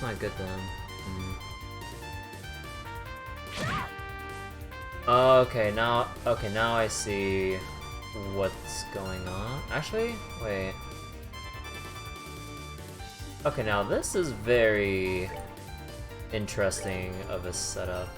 not good then. Okay, now I see what's going on. Actually, wait. Okay, now this is very interesting of a setup.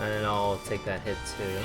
And then I'll take that hit too.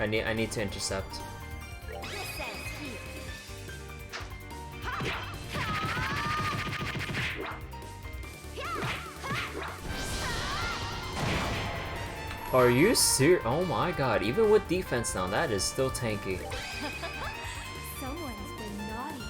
I need to intercept. Are you serious? Oh my god, even with defense now, that is still tanky. Someone's been naughty.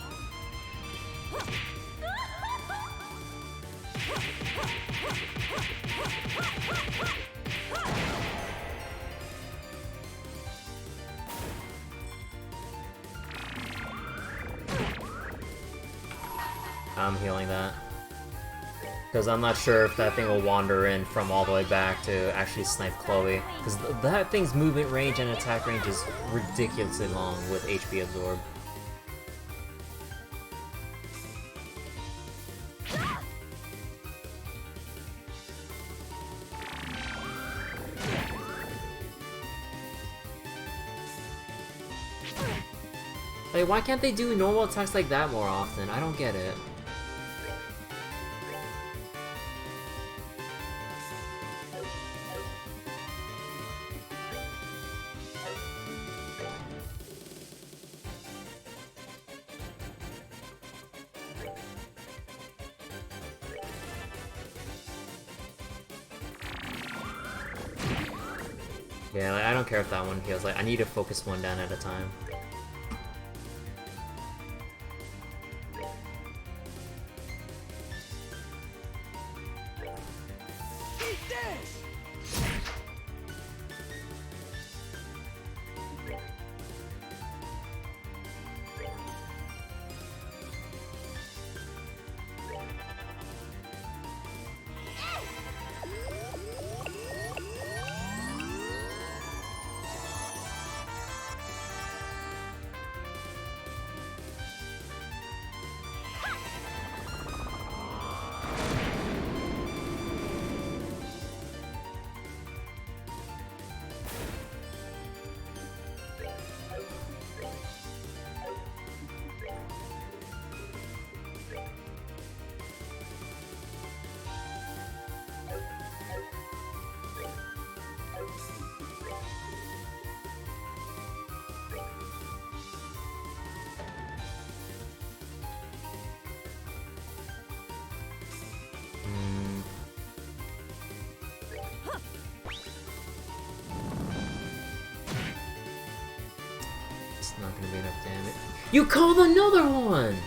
I'm healing that. Because I'm not sure if that thing will wander in from all the way back to actually snipe Chloe. Because that thing's movement range and attack range is ridiculously long with HP absorb. Like, why can't they do normal attacks like that more often? I don't get it. Yeah, like, I don't care if that one heals. Like, I need to focus one down at a time. It's not gonna be enough damage. You called another one!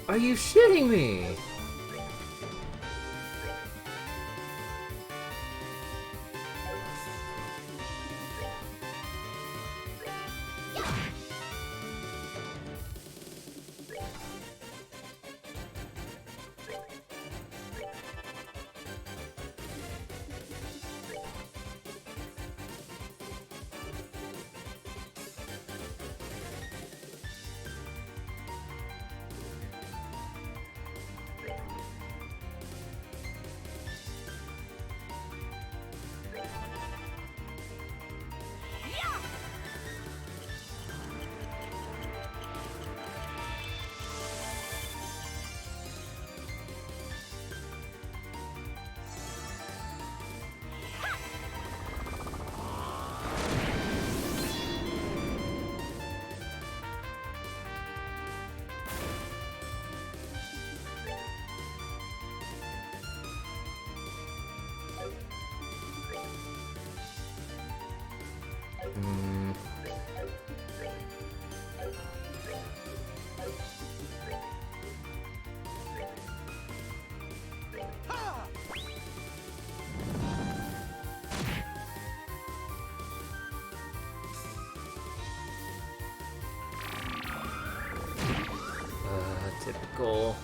Are you shitting me? Typical.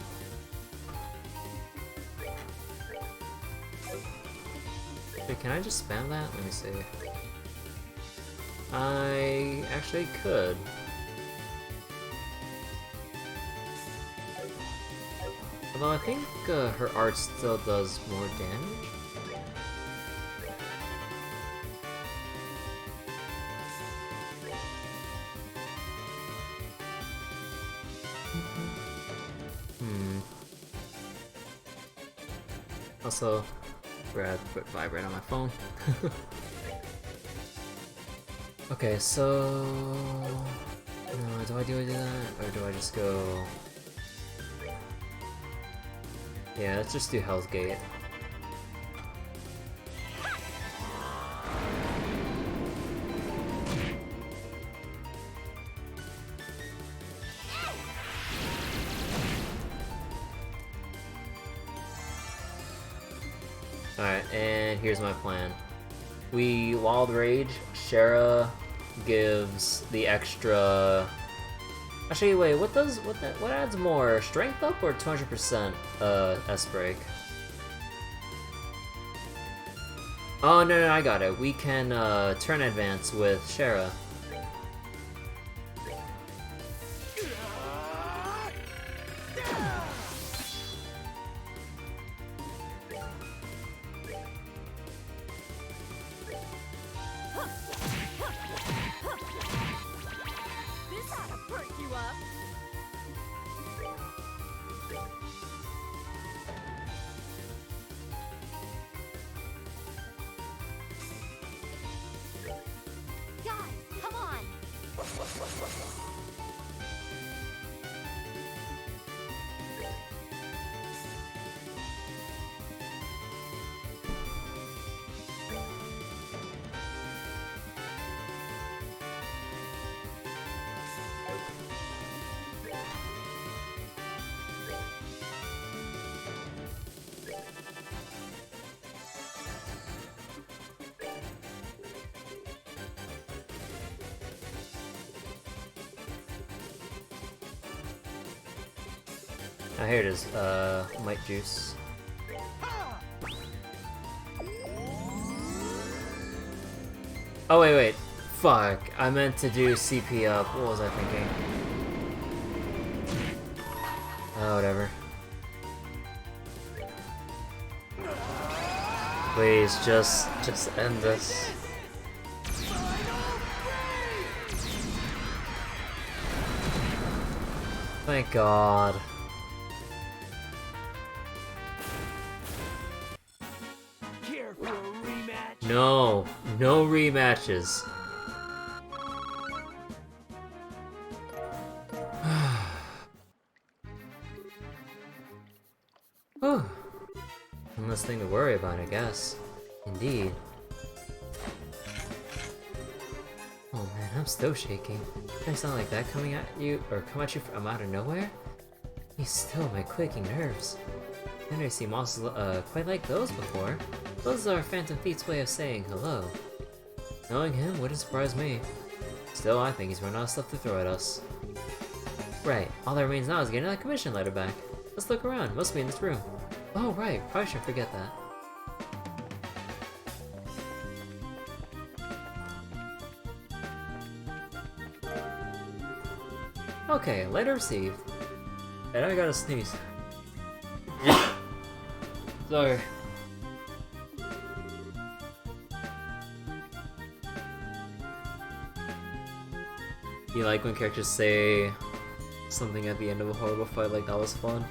Wait, can I just spam that? Let me see. I actually could. Although I think her art still does more damage. Also, grab quick vibrate on my phone. Okay, so do I do that or do I just go? Yeah, let's just do Hell's Gate. Alright, and here's my plan. We Wild Rage, Shara gives the extra... Actually, wait, what adds more? Strength up or 200% S-Break? Oh, no, I got it. We can turn advance with Shara. Oh, here it is. Might Juice. Oh, wait. Fuck. I meant to do CP up. What was I thinking? Oh, whatever. Please, just end this. Thank God. No rematches. One less thing to worry about, I guess. Indeed. Oh man, I'm still shaking. Things sound like that coming at you, or come at you from out of nowhere? You still my quaking nerves. I've never seen monsters quite like those before. Those are Phantom Thief's way of saying hello. Knowing him wouldn't surprise me. Still, I think he's run out of stuff to throw at us. Right, all that remains now is getting that commission letter back. Let's look around, must be in this room. Oh right, probably shouldn't forget that. Okay, letter received. And I gotta sneeze. Sorry. You like when characters say something at the end of a horrible fight like that was fun?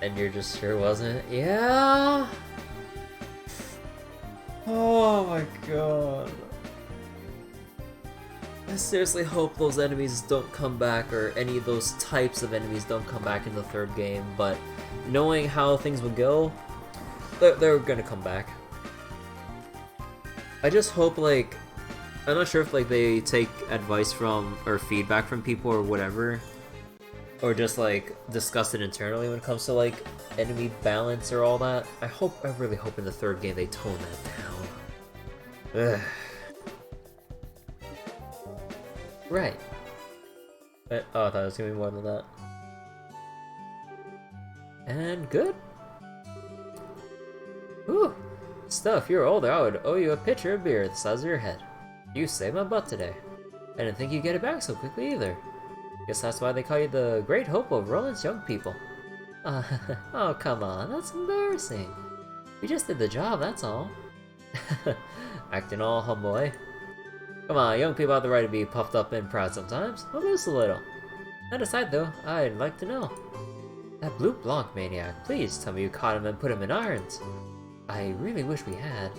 And you're just sure wasn't? Yeah! Oh my god. I seriously hope those enemies don't come back, or any of those types of enemies don't come back in the third game, but knowing how things would go, they're gonna come back. I just hope, like, I'm not sure if like they take advice from, or feedback from people or whatever, or just like discuss it internally when it comes to like enemy balance or all that. I really hope in the third game they tone that down. Ugh. Right. Oh, I thought it was gonna be more than that. And good? Whew. Stuff, you're older, I would owe you a pitcher of beer the size of your head. You saved my butt today. I didn't think you'd get it back so quickly either. Guess that's why they call you the great hope of Roland's young people. Oh, come on, that's embarrassing. We just did the job, that's all. Acting all humble, eh? Come on, young people have the right to be puffed up and proud sometimes. Well, just a little. That aside though, I'd like to know. That Blue Blanc maniac, please tell me you caught him and put him in irons. I really wish we had.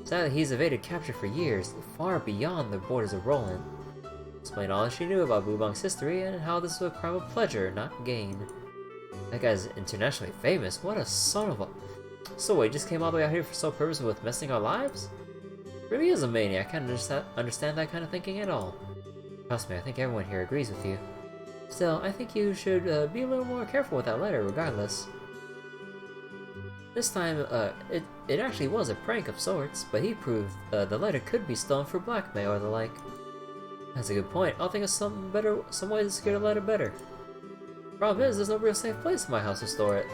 Sadly, he's evaded capture for years, far beyond the borders of Roland. Explained all she knew about Blue Blanc's history and how this was a crime of pleasure, not gain. That guy's internationally famous, what a son of a... So wait, just came all the way out here for sole purpose with messing our lives? Really is a maniac, I can't understand that kind of thinking at all. Trust me, I think everyone here agrees with you. Still, I think you should be a little more careful with that letter, regardless. This time, it actually was a prank of sorts, but he proved the letter could be stolen for blackmail or the like. That's a good point. I'll think of some way to secure the letter better. Problem is, there's no real safe place in my house to store it.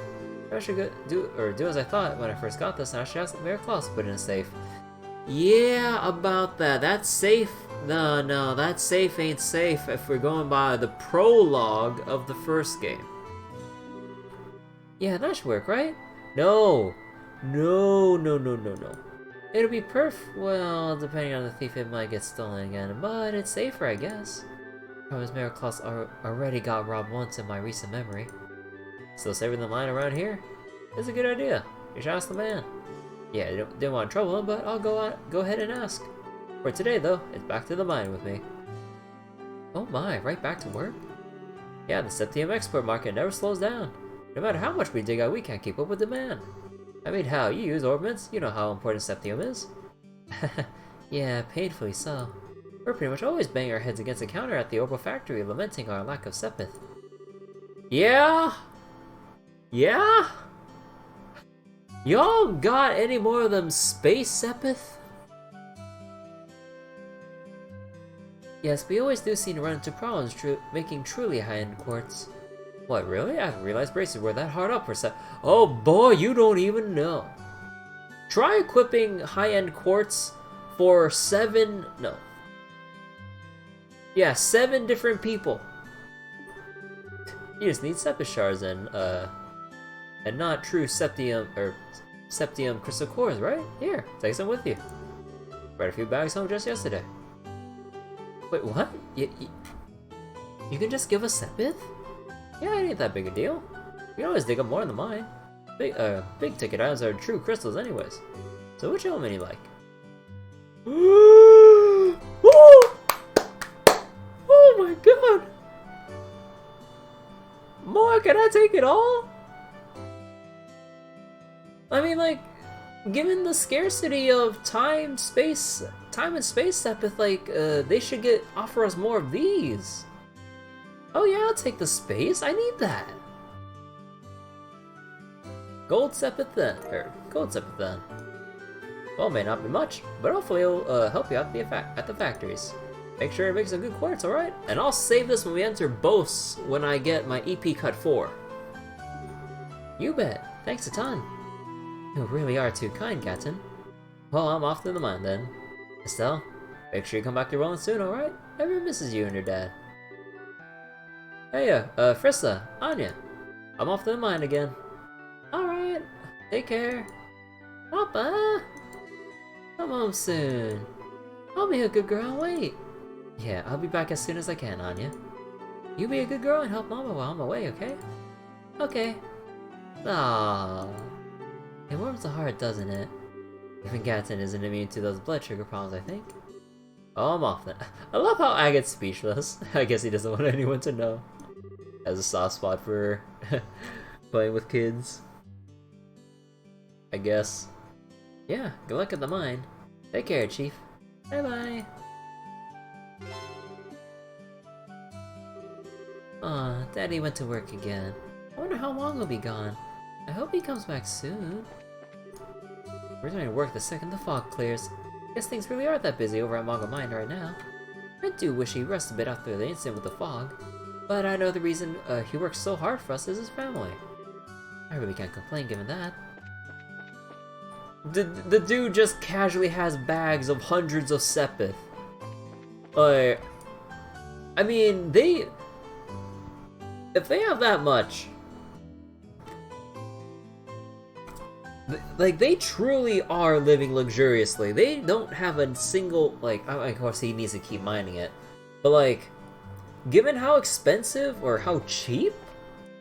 I should do as I thought when I first got this, and I should ask Mayor Claus to put it in a safe. Yeah, about that. That safe... No, that safe ain't safe if we're going by the prologue of the first game. Yeah, that should work, right? No. It'll be well, depending on the thief, it might get stolen again, but it's safer, I guess. Probably Mayor Claus already got robbed once in my recent memory. Still safer than lying around here? It's a good idea. You should ask the man. Yeah, didn't want to trouble him, but I'll go ahead and ask. For today, though, it's back to the mine with me. Oh my, right back to work? Yeah, the septium export market never slows down. No matter how much we dig out, we can't keep up with demand. I mean, how? You use orbments? You know how important septium is. Yeah, painfully so. We're pretty much always banging our heads against the counter at the Orbital factory, lamenting our lack of sepith. Yeah? Yeah? Y'all got any more of them space sepith? Yes, we always do seem to run into problems making truly high-end quartz. What, really? I didn't realize braces were that hard up for Oh boy, you don't even know. Try equipping high-end quartz for 7 different people. You just need sepith shards and not true septium crystal cores, right? Here, take some with you. Brought a few bags home just yesterday. Wait, what? You can just give us sepith? Yeah, it ain't that big a deal. We can always dig up more in the mine. Big ticket items are true crystals anyways. So which element you like? Oh my god! More, can I take it all? I mean, like, given the scarcity of time and space sepith, like, they should offer us more of these. Oh yeah, I'll take the space. I need that. Gold sepith then. Well, may not be much, but hopefully it'll help you out at the factories. Make sure it makes a good quartz, alright? And I'll save this when we enter Bose when I get my EP Cut 4. You bet. Thanks a ton. You really are too kind, Captain. Well, I'm off to the mine then. Estelle, make sure you come back to Roland soon, alright? Everyone misses you and your dad. Hey, Frissa, Anya. I'm off to the mine again. Alright, take care. Papa! Come home soon. I'll be a good girl and wait. Yeah, I'll be back as soon as I can, Anya. You be a good girl and help Mama while I'm away, okay? Okay. Aww. It warms the heart, doesn't it? Even Gatton isn't immune to those blood sugar problems, I think. Oh, I'm off then. I love how Agate's speechless. I guess he doesn't want anyone to know. Has a soft spot for playing with kids. I guess. Yeah, good luck at the mine. Take care, Chief. Bye-bye. Aw, Daddy went to work again. I wonder how long he'll be gone. I hope he comes back soon. We're going to work the second the fog clears. Guess things really aren't that busy over at Manga Mine right now. I do wish he'd rest a bit after the incident with the fog. But I know the reason he works so hard for us is his family. I really can't complain given that. The dude just casually has bags of hundreds of Sepith. Like, I mean, if they have that much, like, they truly are living luxuriously. They don't have a single, like, of course he needs to keep mining it, but like, given how expensive or how cheap,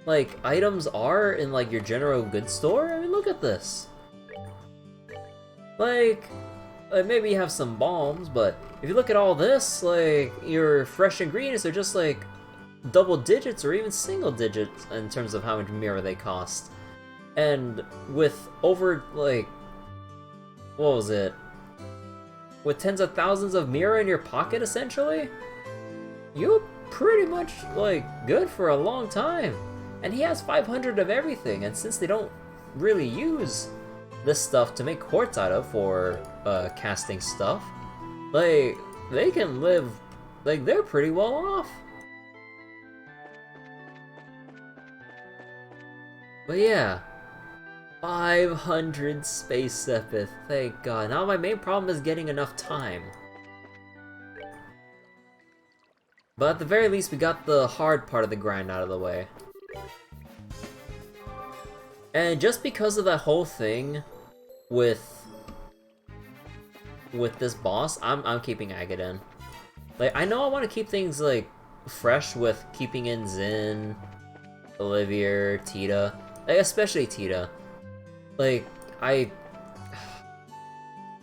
like, items are in, like, your general goods store, I mean, look at this. Like, maybe you have some bombs, but if you look at all this, like, your fresh ingredients are just, like, double digits or even single digits in terms of how much mirror they cost. And with over, like, what was it? With tens of thousands of mirror in your pocket, essentially, you're pretty much, like, good for a long time. And he has 500 of everything, and since they don't really use this stuff to make quartz out of for casting stuff, like, they can live, like, they're pretty well off. But yeah, 500 space Sepith, thank god. Now my main problem is getting enough time. But at the very least, we got the hard part of the grind out of the way. And just because of that whole thing with this boss, I'm keeping Agate in. Like, I know I want to keep things, like, fresh with keeping in Zin, Olivia, Tita, like, especially Tita. Like,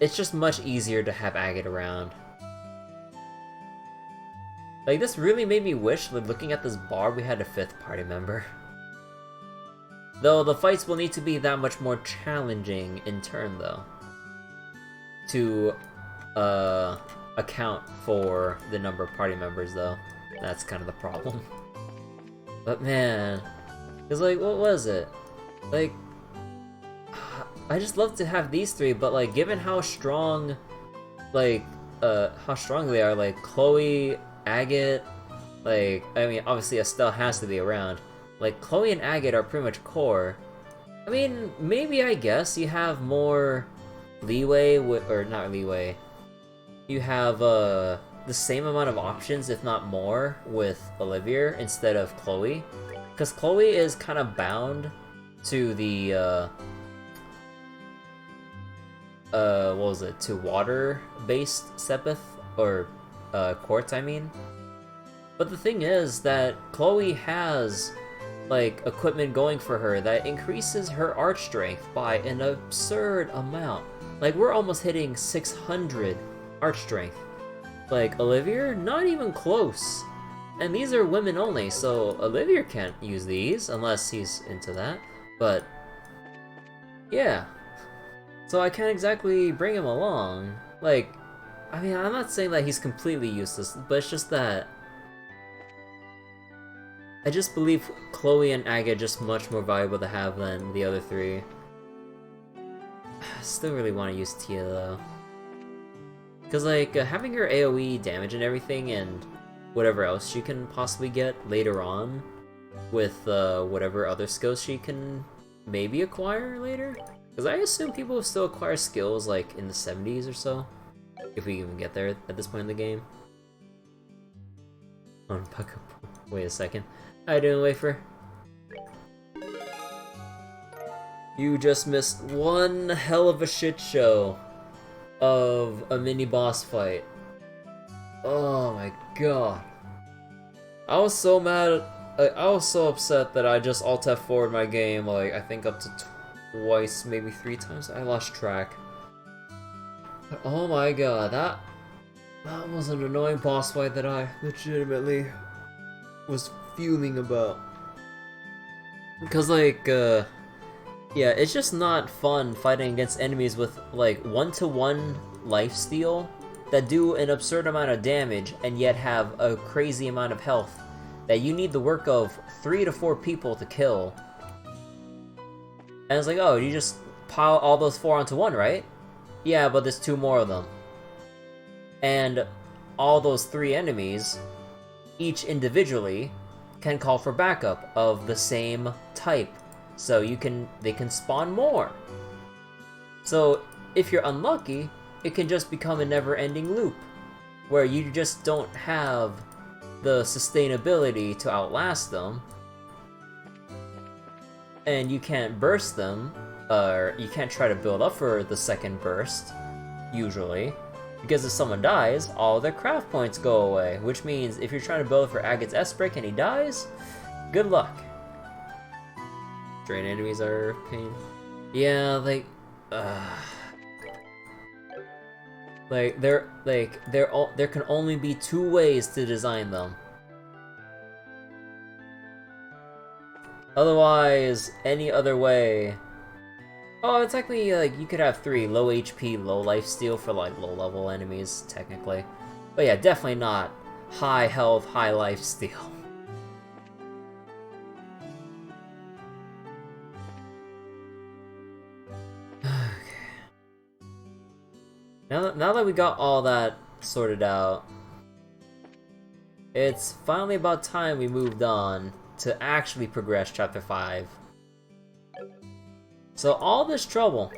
it's just much easier to have Agate around. Like, this really made me wish, like, looking at this bar, we had a 5th party member. Though the fights will need to be that much more challenging in turn, though, to account for the number of party members, though. That's kind of the problem. But man, because, like, what was it? Like, I just love to have these three, but, like, given how strong, like, how strong they are, like, Chloe, Agate, like, I mean, obviously Estelle has to be around. Like, Chloe and Agate are pretty much core. I mean, maybe, I guess, you have more leeway or not leeway. You have, the same amount of options, if not more, with Olivia instead of Chloe. Because Chloe is kind of bound to the, what was it? To water-based Sepith, or, quartz, I mean. But the thing is that Chloe has, like, equipment going for her that increases her arch strength by an absurd amount. Like, we're almost hitting 600 arch strength. Like, Olivia, not even close. And these are women only, so Olivia can't use these unless he's into that. But yeah, so I can't exactly bring him along. Like, I mean, I'm not saying that he's completely useless, but it's just that I just believe Chloe and Agate are just much more valuable to have than the other three. I still really want to use Tia, though. Because, like, having her AoE damage and everything, and whatever else she can possibly get later on, with whatever other skills she can maybe acquire later? Because I assume people will still acquire skills, like, in the 70s or so. If we even get there at this point in the game. Wait a second. How you doing, Wafer? You just missed one hell of a shit show of a mini boss fight. Oh my god. I was so mad. I was so upset that I just alt F4'd my game, like, I think up to twice, maybe 3 times. I lost track. But oh my god, that was an annoying boss fight that I legitimately was fuming about. Because, like, yeah, it's just not fun fighting against enemies with, like, 1-to-1 lifesteal that do an absurd amount of damage and yet have a crazy amount of health that you need the work of 3 to 4 people to kill. And it's like, oh, you just pile all those 4 onto one, right? Yeah, but there's 2 more of them. And all those 3 enemies, each individually, can call for backup of the same type. so they can spawn more. So if you're unlucky, it can just become a never-ending loop, where you just don't have the sustainability to outlast them, and you can't burst them, or you can't try to build up for the second burst, usually, because if someone dies, all their craft points go away, which means if you're trying to build for Agate's S-Break and he dies, good luck. Drain enemies are pain. Yeah, like there can only be 2 ways to design them. Otherwise, any other way. Oh, it's technically like you could have 3: low HP, low lifesteal for like low level enemies, technically. But yeah, definitely not high health, high lifesteal. Now that we got all that sorted out, it's finally about time we moved on to actually progress Chapter 5. So all this trouble,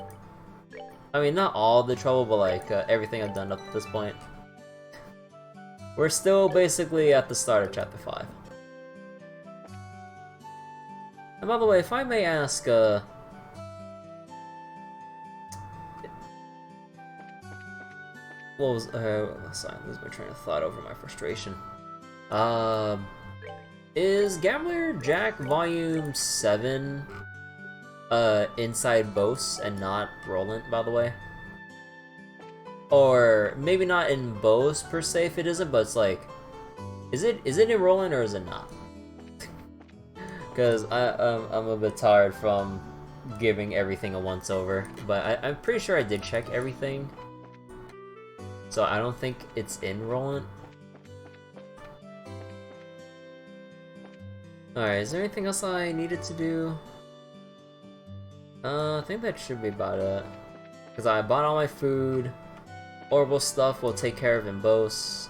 I mean not all the trouble, but like everything I've done up to this point, we're still basically at the start of Chapter 5. And by the way, if I may ask, what was, sorry, I'm losing my train of thought over my frustration. Is Gambler Jack Volume 7 inside Bose and not Roland, by the way? Or maybe not in Bose per se if it isn't, but it's like, is it in Roland or is it not? Because I'm a bit tired from giving everything a once over, but I'm pretty sure I did check everything, so I don't think it's in Roland. Alright, is there anything else I needed to do? I think that should be about it. Because I bought all my food. Orbital stuff we'll take care of in Bose.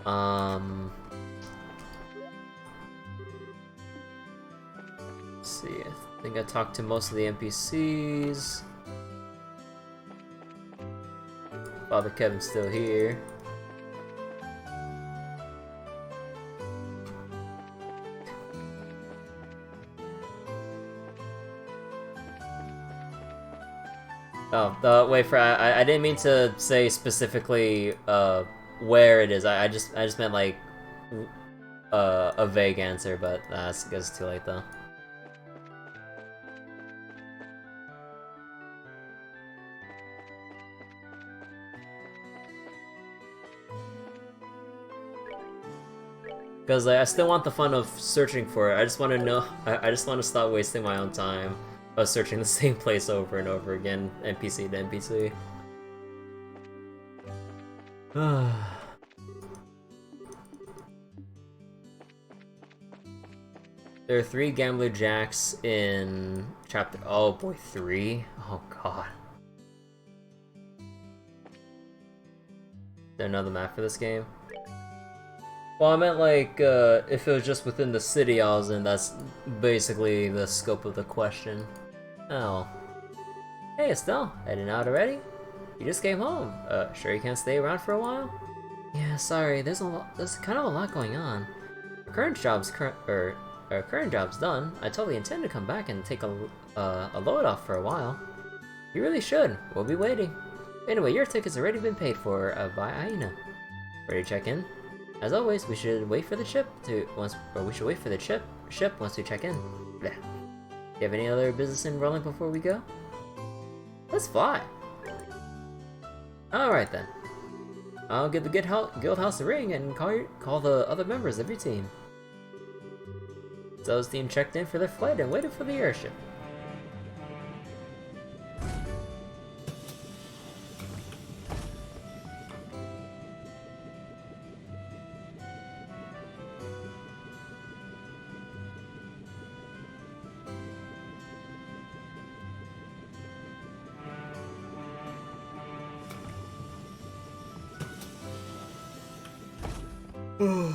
Let's see, I think I talked to most of the NPCs. Father Kevin's still here. Oh, wait for I didn't mean to say specifically where it is. I just meant like a vague answer, but I guess it's too late though. Because like, I still want the fun of searching for it. I just want to know. I just want to stop wasting my own time of searching the same place over and over again, NPC to NPC. There are 3 Gambler Jacks in chapter. Oh boy, 3? Oh god. Is there another map for this game? Well, I meant like, if it was just within the city I was in, that's basically the scope of the question. Oh. Hey, Estelle, heading out already? You just came home. Sure you can't stay around for a while? Yeah, sorry, there's kind of a lot going on. Our current job's done. I totally intend to come back and take a load off for a while. You really should. We'll be waiting. Anyway, your ticket's already been paid for by Aina. Ready to check in? As always, we should wait for the ship once we check in. Blech. You have any other business in Rolling before we go? Let's fly. Alright then. I'll give the guild house a ring and call the other members of your team. Zo's team checked in for their flight and waited for the airship. Oh,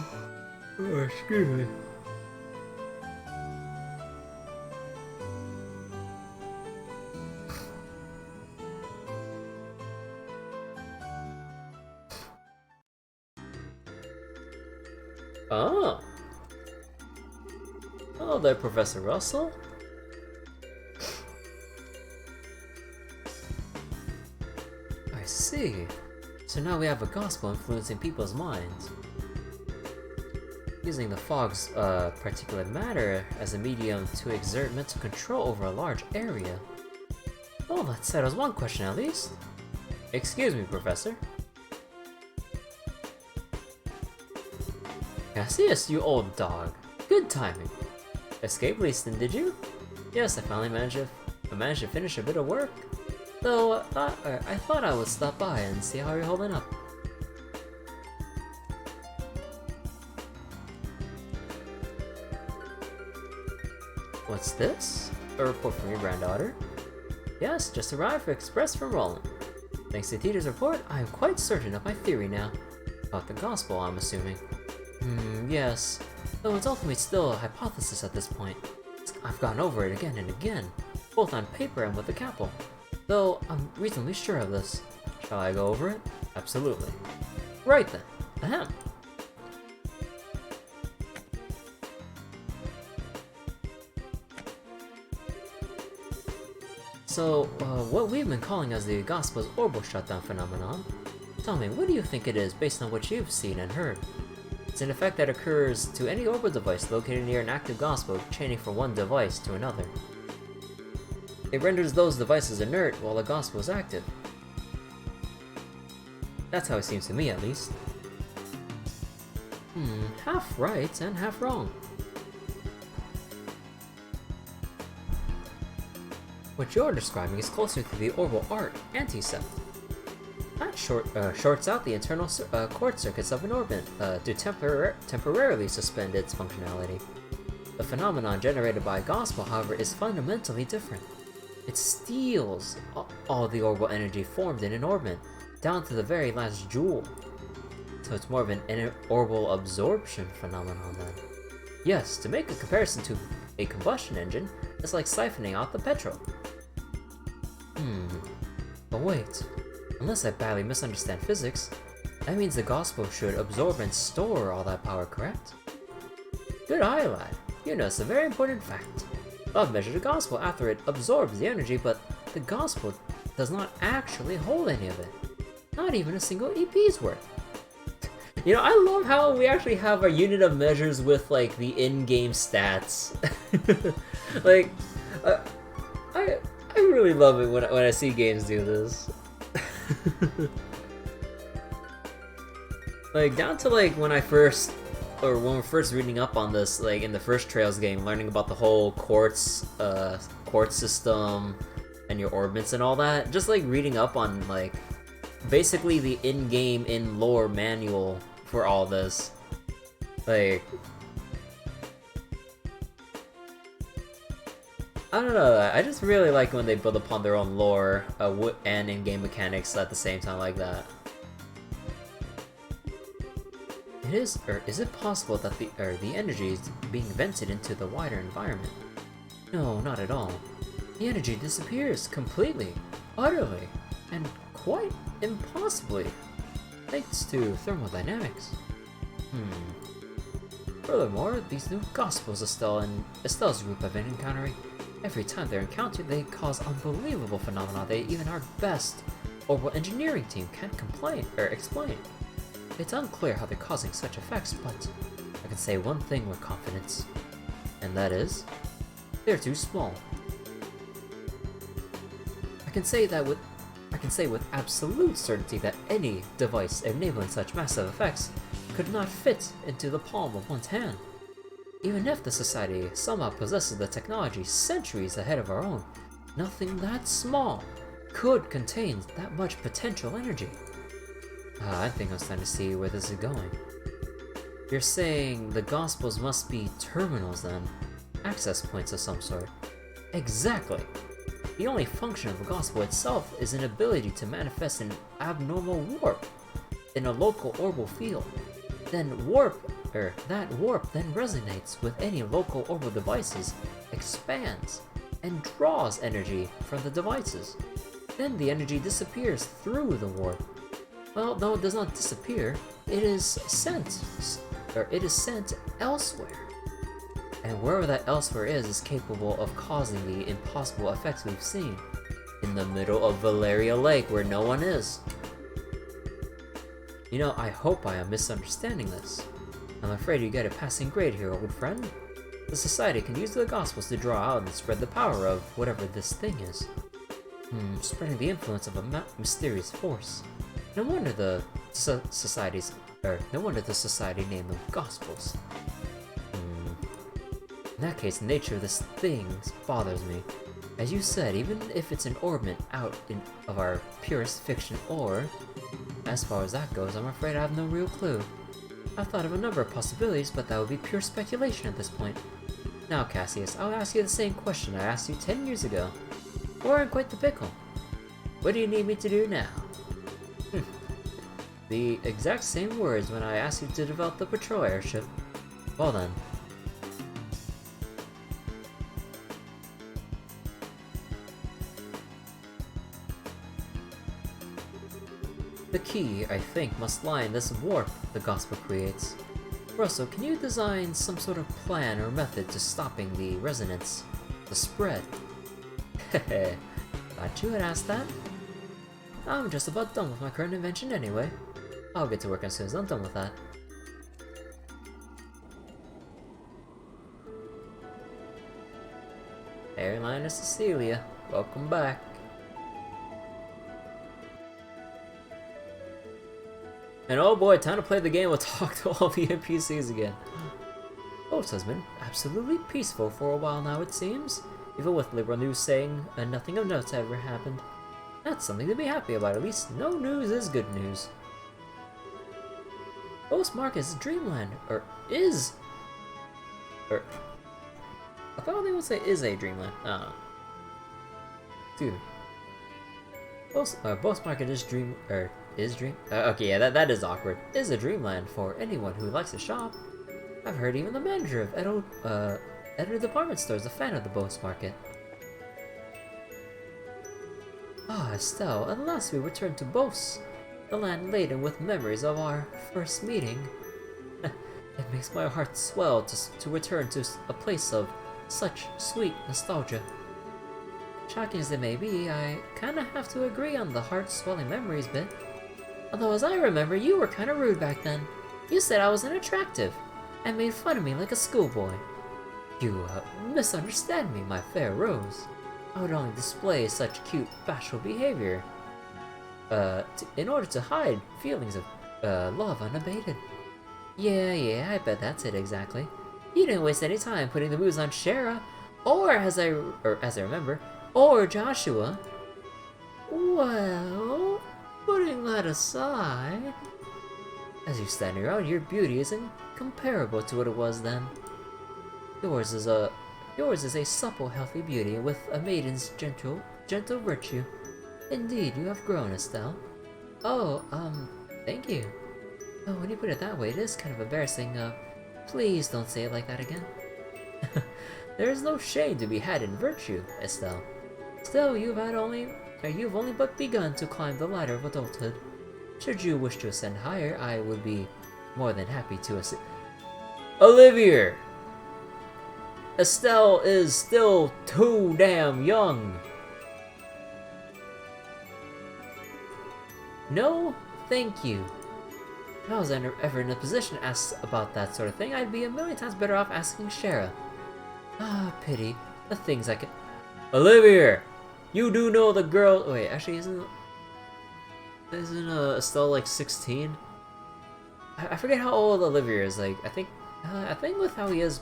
excuse me. Oh. Hello there, Professor Russell. I see. So now we have a gospel influencing people's minds. Using the fog's particulate matter as a medium to exert mental control over a large area. Well, that settles one question at least. Excuse me, Professor. Yes, you old dog. Good timing. Escape Leaston, did you? Yes, I finally managed to finish a bit of work. Though I thought I would stop by and see how you're holding up. What's this? A report from your granddaughter? Yes, just arrived express from Roland. Thanks to Teeter's report, I am quite certain of my theory now. About the gospel, I'm assuming. Yes. Though it's ultimately still a hypothesis at this point. I've gone over it again and again, both on paper and with the capel. Though I'm reasonably sure of this. Shall I go over it? Absolutely. Right then. Ahem. So, what we've been calling as the Gospel's orbital shutdown phenomenon, tell me, what do you think it is based on what you've seen and heard? It's an effect that occurs to any orbital device located near an active Gospel chaining from one device to another. It renders those devices inert while the Gospel is active. That's how it seems to me, at least. Half right and half wrong. What you're describing is closer to the orbital arc anti-cept. That shorts out the internal cord circuits of an orbit to temporarily suspend its functionality. The phenomenon generated by a gospel, however, is fundamentally different. It steals all the orbital energy formed in an orbit, down to the very last joule. So it's more of an orbital absorption phenomenon then. Yes, to make a comparison to a combustion engine, it's like siphoning out the petrol. But wait, unless I badly misunderstand physics, that means the gospel should absorb and store all that power, correct? Good eye, lad. You notice a very important fact. I've measured the gospel after it absorbs the energy, but the gospel does not actually hold any of it. Not even a single EP's worth. You know, I love how we actually have our unit of measures with, like, the in-game stats. Like, I really love it when I see games do this. Like, down to, like, when we're first reading up on this, like, in the first Trails game, learning about the whole quartz system and your orbits and all that. Just, like, reading up on, like, basically the in-game, in-lore manual for all this. Like, I don't know, I just really like when they build upon their own lore and in-game mechanics at the same time like that. Is it possible that the energy is being vented into the wider environment? No, not at all. The energy disappears completely, utterly, and quite impossibly, thanks to thermodynamics. Furthermore, these new Gospels Estelle and Estelle's group have been encountering, every time they're encountered, they cause unbelievable phenomena that even our best orbital engineering team can't explain. It's unclear how they're causing such effects, but I can say one thing with confidence, and that is, they're too small. I can say with absolute certainty that any device enabling such massive effects could not fit into the palm of one's hand. Even if the Society somehow possesses the technology centuries ahead of our own, nothing that small could contain that much potential energy. I think I'm starting to see where this is going. You're saying the Gospels must be terminals then? Access points of some sort? Exactly! The only function of the Gospel itself is an ability to manifest an abnormal warp in a local orbital field. Then that warp then resonates with any local orbital devices, expands, and draws energy from the devices. Then the energy disappears through the warp. Well, though it does not disappear, it is sent it is sent elsewhere. And wherever that elsewhere is capable of causing the impossible effects we've seen. In the middle of Valeria Lake, where no one is. You know, I hope I am misunderstanding this. I'm afraid you get a passing grade here, old friend. The Society can use the Gospels to draw out and spread the power of whatever this thing is. Spreading the influence of a mysterious force. No wonder the Society named them Gospels. In that case, the nature of this thing bothers me. As you said, even if it's an orbment out of our purest fiction, or as far as that goes, I'm afraid I have no real clue. I've thought of a number of possibilities, but that would be pure speculation at this point. Now, Cassius, I'll ask you the same question I asked you 10 years ago. We're in quite the pickle. What do you need me to do now? The exact same words when I asked you to develop the patrol airship. Well then. The key, I think, must lie in this warp the Gospel creates. Russell, can you design some sort of plan or method to stopping the resonance, the spread? Hehe, thought you had asked that? I'm just about done with my current invention anyway. I'll get to work as soon as I'm done with that. Airliner Cecilia, welcome back. And oh boy, time to play the game. We'll talk to all the NPCs again. Bose has been absolutely peaceful for a while now, it seems. Even with liberal news saying nothing of note ever happened. That's something to be happy about. At least no news is good news. Bose Market's dreamland, or is... I thought they would say is a dreamland. Dude. Bose Market is okay, yeah, that is awkward. Is a dreamland for anyone who likes to shop. I've heard even the manager of Edo Department Store is a fan of the Bose Market. Estelle, at last we return to Bose, the land laden with memories of our first meeting. It makes my heart swell to return to a place of such sweet nostalgia. Shocking as it may be, I kinda have to agree on the heart-swelling memories bit. Although as I remember, you were kinda rude back then. You said I was unattractive, and made fun of me like a schoolboy. You misunderstand me, my fair Rose. I would only display such cute, bashful behavior in order to hide feelings of love unabated. Yeah, I bet that's it exactly. You didn't waste any time putting the moves on Shara, or as I remember, or Joshua. Well, putting that aside, as you stand around, your beauty is incomparable to what it was then. Yours is a supple, healthy beauty with a maiden's gentle virtue. Indeed, you have grown, Estelle. Oh, thank you. Oh, when you put it that way, it is kind of embarrassing. Please don't say it like that again. There is no shame to be had in virtue, Estelle. Still, you've only but begun to climb the ladder of adulthood. Should you wish to ascend higher, I would be more than happy to assist. Olivia! Estelle is still too damn young. No, thank you. If I was ever in a position to ask about that sort of thing, I'd be a million times better off asking Shara. Pity. The things I could... Olivia! You do know the girl... Wait, actually, isn't Estelle like 16? I forget how old Olivia is. Like, I think with how he is...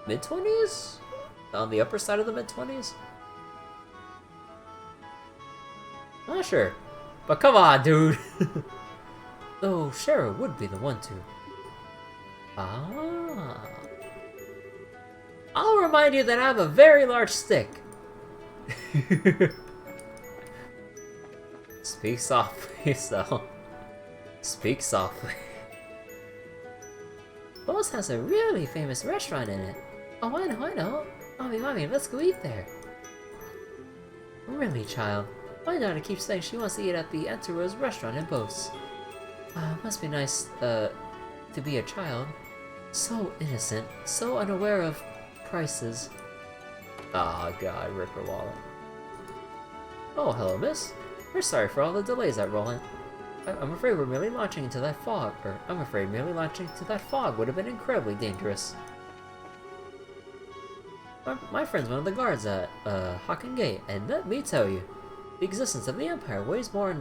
mid-20s? On the upper side of the mid-20s? Not sure. But come on, dude! Though Shara would be the one to... I'll remind you that I have a very large stick. Speak softly, so. Speak softly. Bose has a really famous restaurant in it. Oh, I know. Mommy, let's go eat there. Really, child? My daughter keeps saying she wants to eat at the Antaros restaurant in Bose. Must be nice, to to be a child. So innocent, so unaware of prices. Ah, God, rip her wallet. Oh, hello, miss. We're sorry for all the delays at Roland. I'm afraid we're merely launching into that fog, or I'm afraid merely launching into that fog would have been incredibly dangerous. My friend's one of the guards at Hakken Gate, and let me tell you, the existence of the Empire weighs more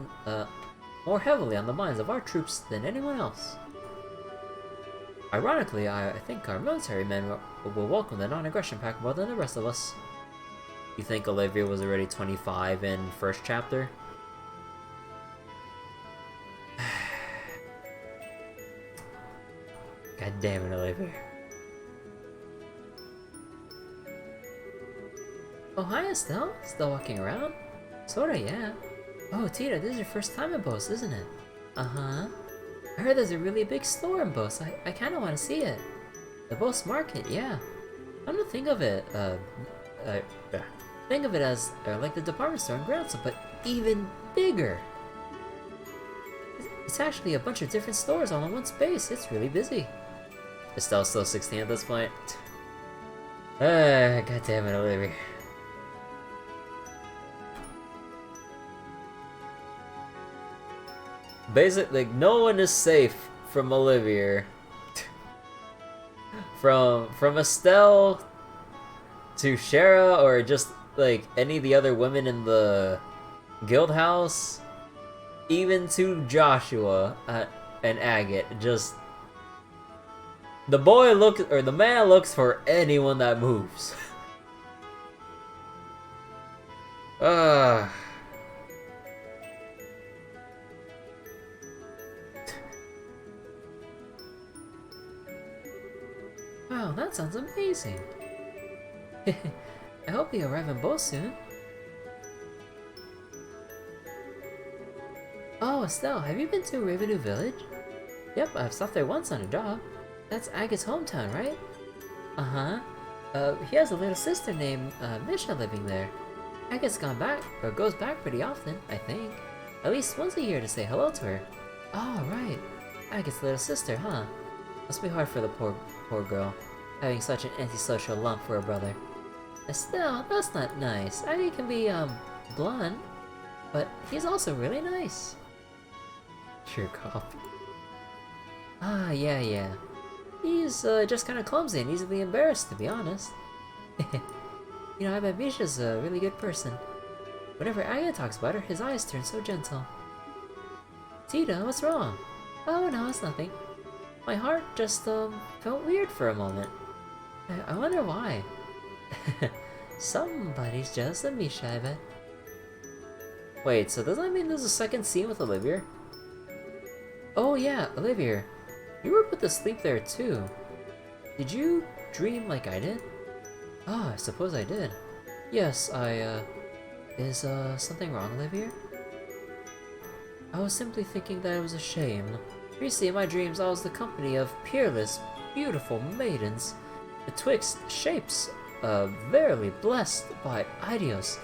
heavily on the minds of our troops than anyone else. Ironically, I think our military men will welcome the non-aggression pact more than the rest of us. You think Olivia was already 25 in first chapter? God damn it, Olivia. Oh, hi, Estelle. Still walking around? Sorta, yeah. Oh, Tita, this is your first time in Bose, isn't it? Uh-huh. I heard there's a really big store in Bose. I kinda wanna see it. The Bose Market, yeah. I'm gonna think of it, think of it as like the department store in Groundsel, but even bigger. It's actually a bunch of different stores all in one space. It's really busy. Estelle's still 16 at this point. God damn it, Olivia. Basically, like, no one is safe from Olivia. From Estelle to Shara, or just like any of the other women in the guild house, even to Joshua and Agate. Just the man looks for anyone that moves. Wow, that sounds amazing. I hope you arrive in Bose soon. Oh, Estelle, have you been to Ravenue Village? Yep, I've stopped there once on a job. That's Agate's hometown, right? Uh-huh. He has a little sister named Misha living there. Agate's goes back pretty often, I think. At least once a year to say hello to her. Oh, right. Agate's little sister, huh? Must be hard for the poor girl, having such an antisocial lump for a brother. Estelle, that's not nice. Agate can be, blunt, but he's also really nice. True cop. Ah, yeah. He's, just kinda clumsy and easily embarrassed, to be honest. You know, I bet Misha's a really good person. Whenever Agate talks about her, his eyes turn so gentle. Tita, what's wrong? Oh, no, it's nothing. My heart just, felt weird for a moment. I wonder why. Somebody's jealous of Misha, I bet. Wait, so does that mean there's a second scene with Olivia? Oh yeah, Olivia. You were put to sleep there too. Did you dream like I did? Ah, I suppose I did. Yes, Is, something wrong, Olivia? I was simply thinking that it was a shame. Recently in my dreams I was the company of peerless, beautiful maidens, betwixt shapes, verily blessed by ideals.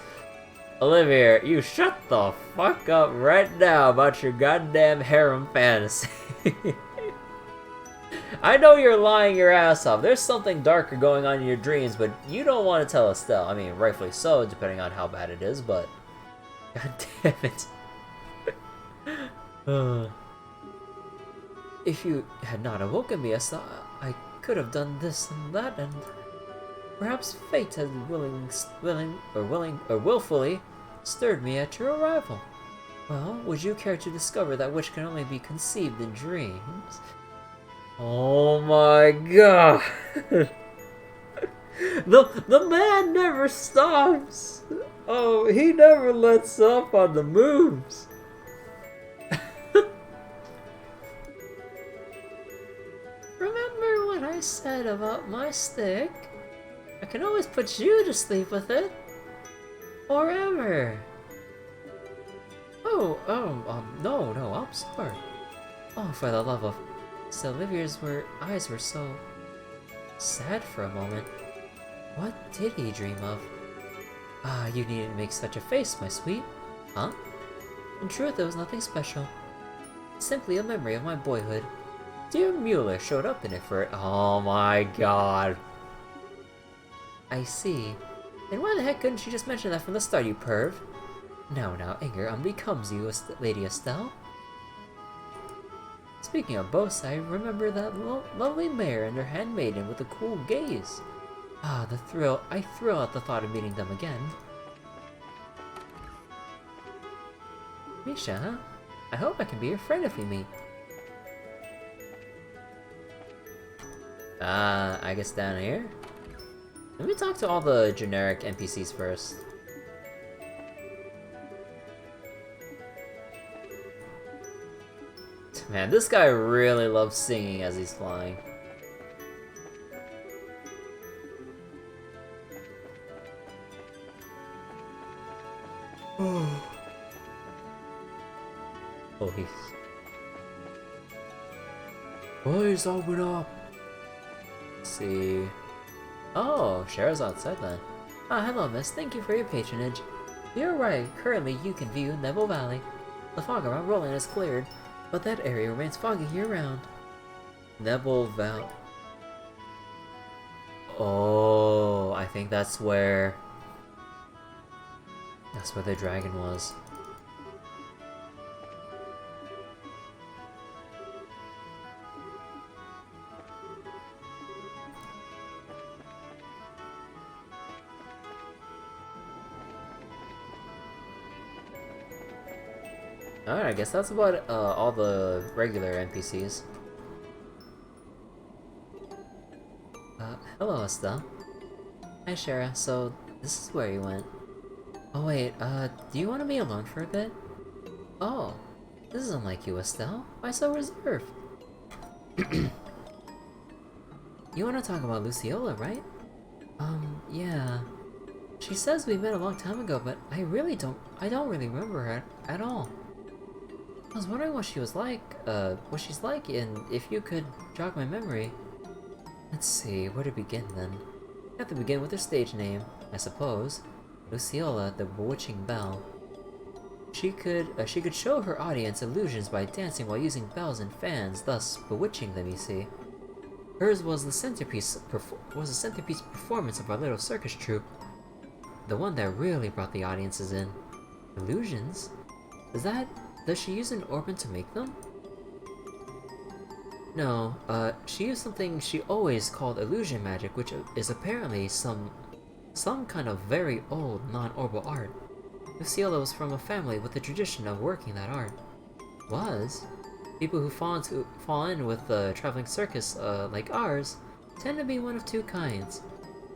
Olivia, you shut the fuck up right now about your goddamn harem fantasy. I know you're lying your ass off. There's something darker going on in your dreams, but you don't want to tell Estelle. I mean, rightfully so, depending on how bad it is, but... God damn it. If you had not awoken me, Estelle, I could have done this and that, and... Perhaps fate has willfully stirred me at your arrival. Well, would you care to discover that which can only be conceived in dreams? Oh my god! the man never stops! Oh, he never lets up on the moves! Remember what I said about my stick? I can always put you to sleep with it. Forever. No, I'm sorry. Oh, for the love of... So Olivia's eyes were so... sad for a moment. What did he dream of? Ah, you needn't make such a face, my sweet. Huh? In truth, it was nothing special. Simply a memory of my boyhood. dear Mueller showed up in it for it. Oh my god. I see. Then why the heck couldn't she just mention that from the start, you perv? Now, anger becomes you, Lady Estelle. Speaking of Bose, I remember that lovely mare and her handmaiden with the cool gaze. Ah, the thrill. I thrill at the thought of meeting them again. Misha, huh? I hope I can be your friend if we meet. I guess down here? Let me talk to all the generic NPCs first. Man, this guy really loves singing as he's flying. Please. Please open up! Let's see... Oh, Cher's outside then. Ah, hello miss, thank you for your patronage. You're right, currently you can view Neville Valley. The fog around Roland is cleared, but that area remains foggy year-round. Neville Valley... Oh, I think that's where... That's where the dragon was. Alright, I guess that's about all the regular NPCs. Hello Estelle. Hi Shara, so this is where you went. Oh wait, do you want to be alone for a bit? Oh, this isn't like you, Estelle. Why so reserved? You want to talk about Luciola, right? Yeah. She says we met a long time ago, but I don't really remember her at all. I was wondering what she was like, what she's like, and if you could jog my memory. Let's see, where to begin then? You have to begin with her stage name, I suppose. Luciola, the Bewitching Belle. She could show her audience illusions by dancing while using bells and fans, thus bewitching them, you see. Hers was the centerpiece performance of our little circus troupe. The one that really brought the audiences in. Illusions? Does she use an orban to make them? No, she used something she always called illusion magic, which is apparently some kind of very old non-orbal art. Luciola was from a family with a tradition of working that art. Was? People who fall in with the traveling circus, like ours, tend to be one of two kinds.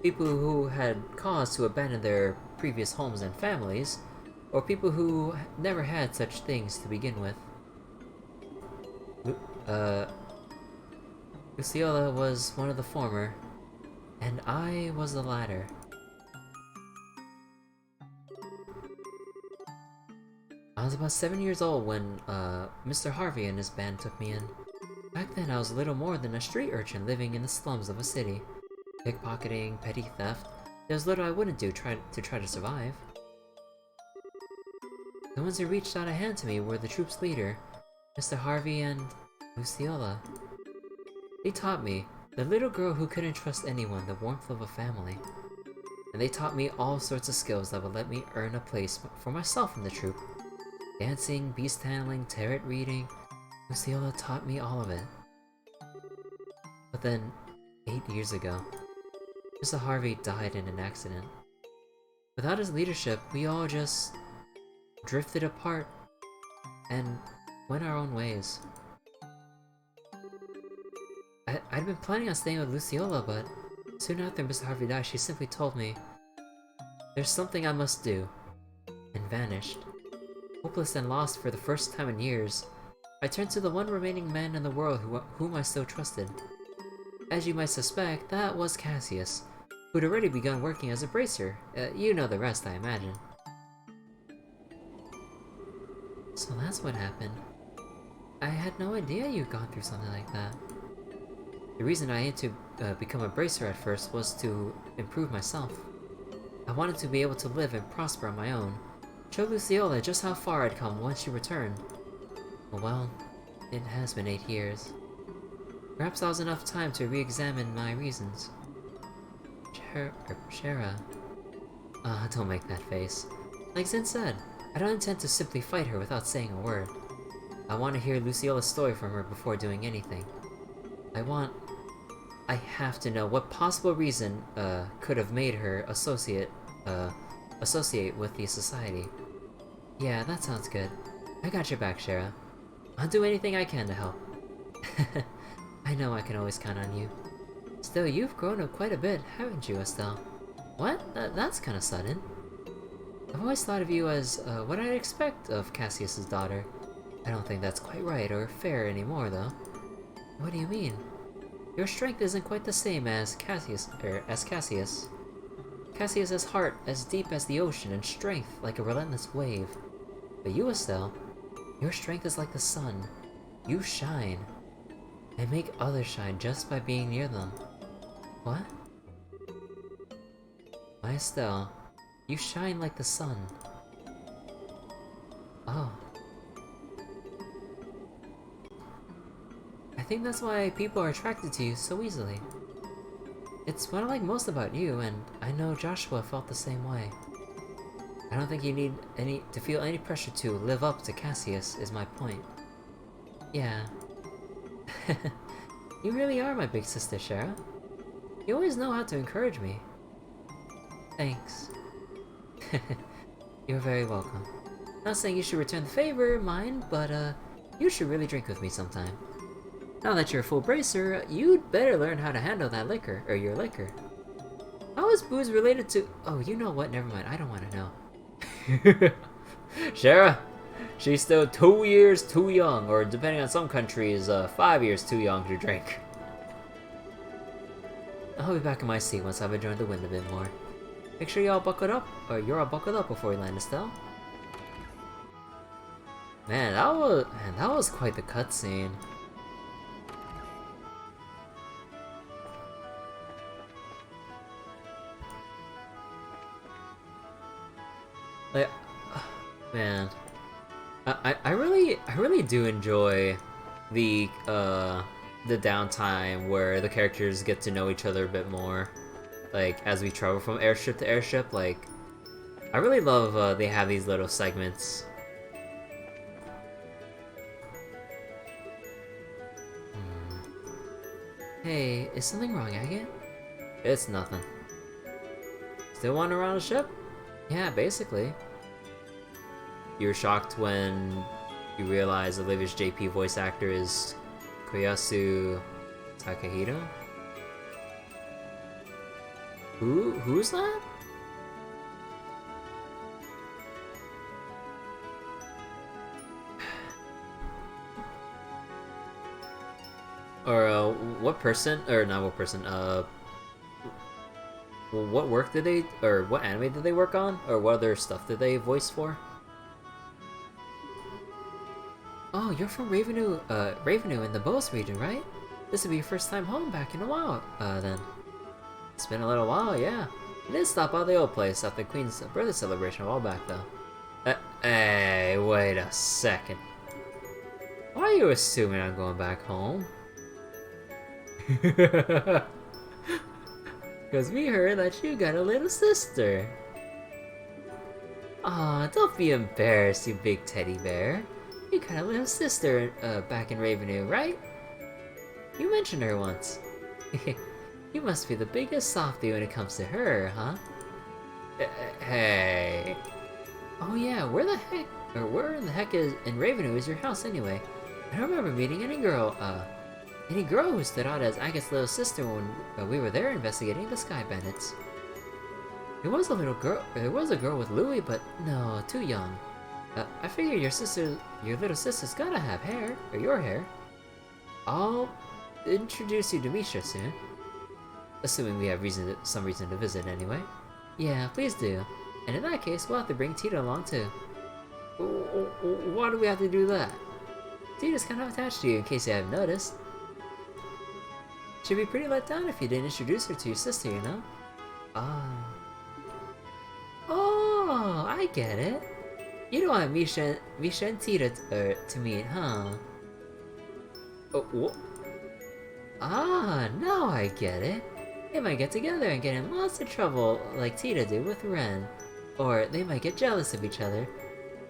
People who had cause to abandon their previous homes and families, or people who never had such things to begin with. Luciola was one of the former, and I was the latter. I was about 7 years old when Mr. Harvey and his band took me in. Back then I was little more than a street urchin living in the slums of a city. Pickpocketing, petty theft, there was little I wouldn't do to try to survive. The ones who reached out a hand to me were the troop's leader, Mr. Harvey and Luciola. They taught me, the little girl who couldn't trust anyone, the warmth of a family. And they taught me all sorts of skills that would let me earn a place for myself in the troop. Dancing, beast handling, tarot reading, Luciola taught me all of it. But then, 8 years ago, Mr. Harvey died in an accident. Without his leadership, we all just drifted apart and went our own ways. I'd been planning on staying with Luciola, but soon after Mr. Harvey died, she simply told me, "There's something I must do," and vanished. Hopeless and lost for the first time in years, I turned to the one remaining man in the world whom I still trusted. As you might suspect, that was Cassius, who'd already begun working as a bracer. You know the rest, I imagine. So that's what happened. I had no idea you'd gone through something like that. The reason I aimed to become a bracer at first was to improve myself. I wanted to be able to live and prosper on my own, show Luciola just how far I'd come once she returned. Well, it has been 8 years. Perhaps that was enough time to re-examine my reasons. Shara. Don't make that face. Like Zin said, I don't intend to simply fight her without saying a word. I want to hear Luciola's story from her before doing anything. I have to know what possible reason, could have made her associate with the society. Yeah, that sounds good. I got your back, Shara. I'll do anything I can to help. I know I can always count on you. Still, you've grown up quite a bit, haven't you, Estelle? What? That's kinda sudden. I've always thought of you as, what I'd expect of Cassius's daughter. I don't think that's quite right or fair anymore, though. What do you mean? Your strength isn't quite the same as Cassius. Cassius has heart as deep as the ocean and strength like a relentless wave. But you, Estelle, your strength is like the sun. You shine. And make others shine just by being near them. What? My Estelle, you shine like the sun. Oh. I think that's why people are attracted to you so easily. It's what I like most about you, and I know Joshua felt the same way. I don't think you need to feel any pressure to live up to Cassius, is my point. Yeah. You really are my big sister, Shara. You always know how to encourage me. Thanks. You're very welcome. Not saying you should return the favor, mind, but you should really drink with me sometime. Now that you're a full bracer, you'd better learn how to handle that liquor, or your liquor. How is booze related to— oh, you know what, never mind, I don't want to know. Shara, she's still 2 years too young, or depending on some countries, 5 years too young to drink. I'll be back in my seat once I've enjoyed the wind a bit more. Make sure you're all buckled up before we land, Estelle. Man, that was quite the cutscene. Like, man, I really do enjoy the downtime where the characters get to know each other a bit more. Like, as we travel from airship to airship, like, I really love they have these little segments. Hey, is something wrong, Agate? It's nothing. Still wandering around the ship? Yeah, basically. You were shocked when you realized Olivia's JP voice actor is Koyasu Takahito? Who's that? Or, what person, or not what person, what work did they, or what anime did they work on? Or what other stuff did they voice for? Oh, you're from Ravenue in the Bose region, right? This will be your first time home back in a while, then. It's been a little while, yeah. I did stop by the old place after the Queen's birthday celebration a while back, though. Hey, wait a second. Why are you assuming I'm going back home? Because we heard that you got a little sister. Aw, don't be embarrassed, you big teddy bear. You got a little sister back in Ravenue, right? You mentioned her once. You must be the biggest softie when it comes to her, huh? Hey. Oh yeah, where in the heck in Ravenue is your house anyway? I don't remember meeting any girl who stood out as Agate's little sister when we were there investigating the Sky Bandits. There was a girl with Louis, but no, too young. I figure your little sister's gotta have hair, or your hair. I'll introduce you to Misha soon. Assuming we have some reason to visit anyway. Yeah, please do. And in that case, we'll have to bring Tita along too. Why do we have to do that? Tita's kind of attached to you in case you haven't noticed. She'd be pretty let down if you didn't introduce her to your sister, you know? Oh, I get it. You don't want Misha and Tita to meet, huh? Ah, now I get it. They might get together and get in lots of trouble like Tita did with Ren. Or they might get jealous of each other.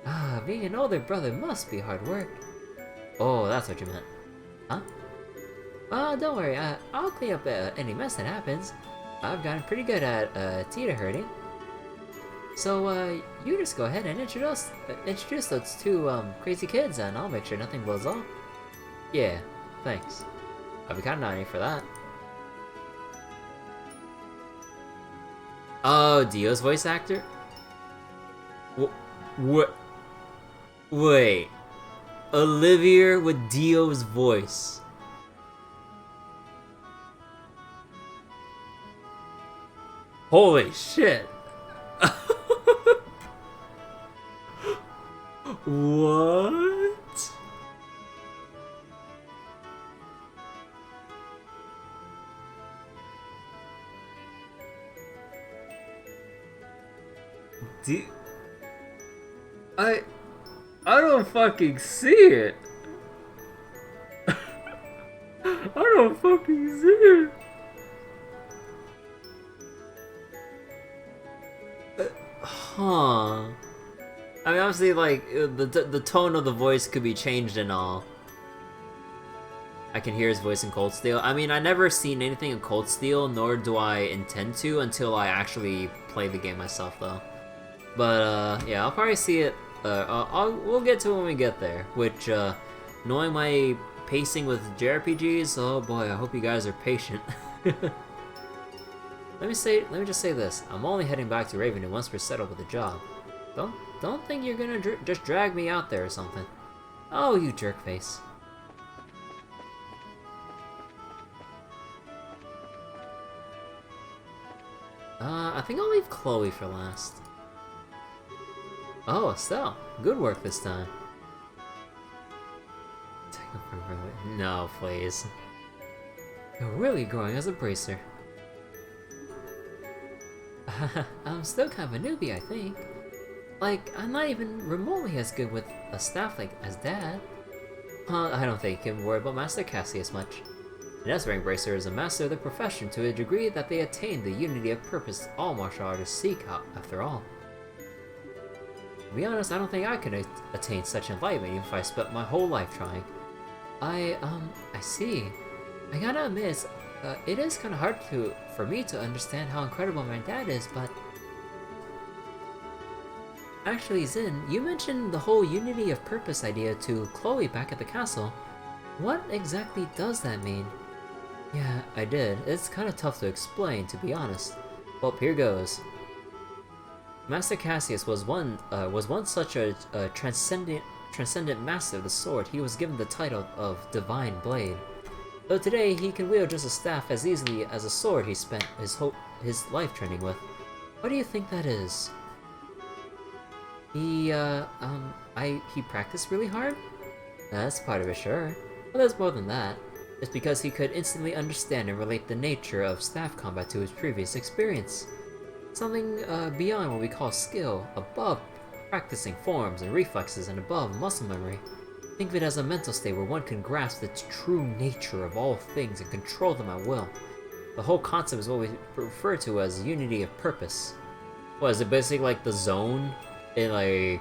Ah, being an older brother must be hard work. Oh, that's what you meant. Huh? Don't worry, I'll clean up any mess that happens. I've gotten pretty good at Tita herding. So, you just go ahead and introduce those two, crazy kids and I'll make sure nothing blows up. Yeah, thanks. I'll be kinda naughty for that. Oh, Dio's voice actor? What? Wait. Olivia with Dio's voice. Holy shit. What? I don't fucking see it. I don't fucking see it. Huh. I mean, obviously, like, the tone of the voice could be changed and all. I can hear his voice in Cold Steel. I mean, I never seen anything in Cold Steel, nor do I intend to until I actually play the game myself, though. But, yeah, I'll probably see it. We'll get to it when we get there. Which, knowing my pacing with JRPGs, oh boy, I hope you guys are patient. Let me just say this. I'm only heading back to Raven once we're settled with the job. Don't think you're gonna just drag me out there or something. Oh, you jerkface. I think I'll leave Chloe for last. Oh, Estelle. Good work this time. No, please. You're really growing as a bracer. I'm still kind of a newbie, I think. Like, I'm not even remotely as good with a staff like as Dad. I don't think you can worry about Master Cassius much. An S-rank bracer is a master of the profession to a degree that they attain the unity of purpose all martial artists seek out, after all. To be honest, I don't think I could attain such enlightenment even if I spent my whole life trying. I see. I gotta admit, it is kinda hard for me to understand how incredible my dad is, but... Actually, Zin, you mentioned the whole unity of purpose idea to Chloe back at the castle. What exactly does that mean? Yeah, I did. It's kinda tough to explain, to be honest. Well, here goes. Master Cassius was once such a transcendent master of the sword. He was given the title of Divine Blade. Though today he can wield just a staff as easily as a sword he spent his life training with. What do you think that is? He practiced really hard? That's part of it, sure. But there's more than that. It's because he could instantly understand and relate the nature of staff combat to his previous experience. Something beyond what we call skill, above practicing forms and reflexes, and above muscle memory. Think of it as a mental state where one can grasp the true nature of all things and control them at will. The whole concept is what we refer to as unity of purpose. What, is it basically like the zone in like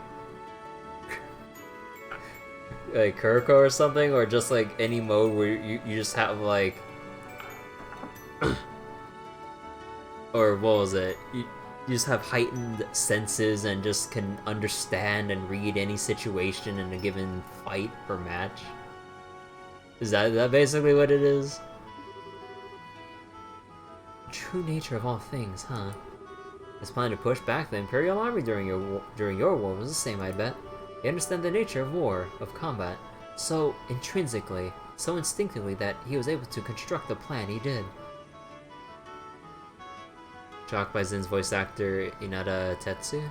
Kuroko or something? Or just like any mode where you just have like... or what was it? You just have heightened senses and just can understand and read any situation in a given fight or match? Is that basically what it is? True nature of all things, huh? His plan to push back the Imperial Army during your war was the same, I bet. He understood the nature of war, of combat, so intrinsically, so instinctively that he was able to construct the plan he did. Shocked by Zin's voice actor, Inada Tetsu.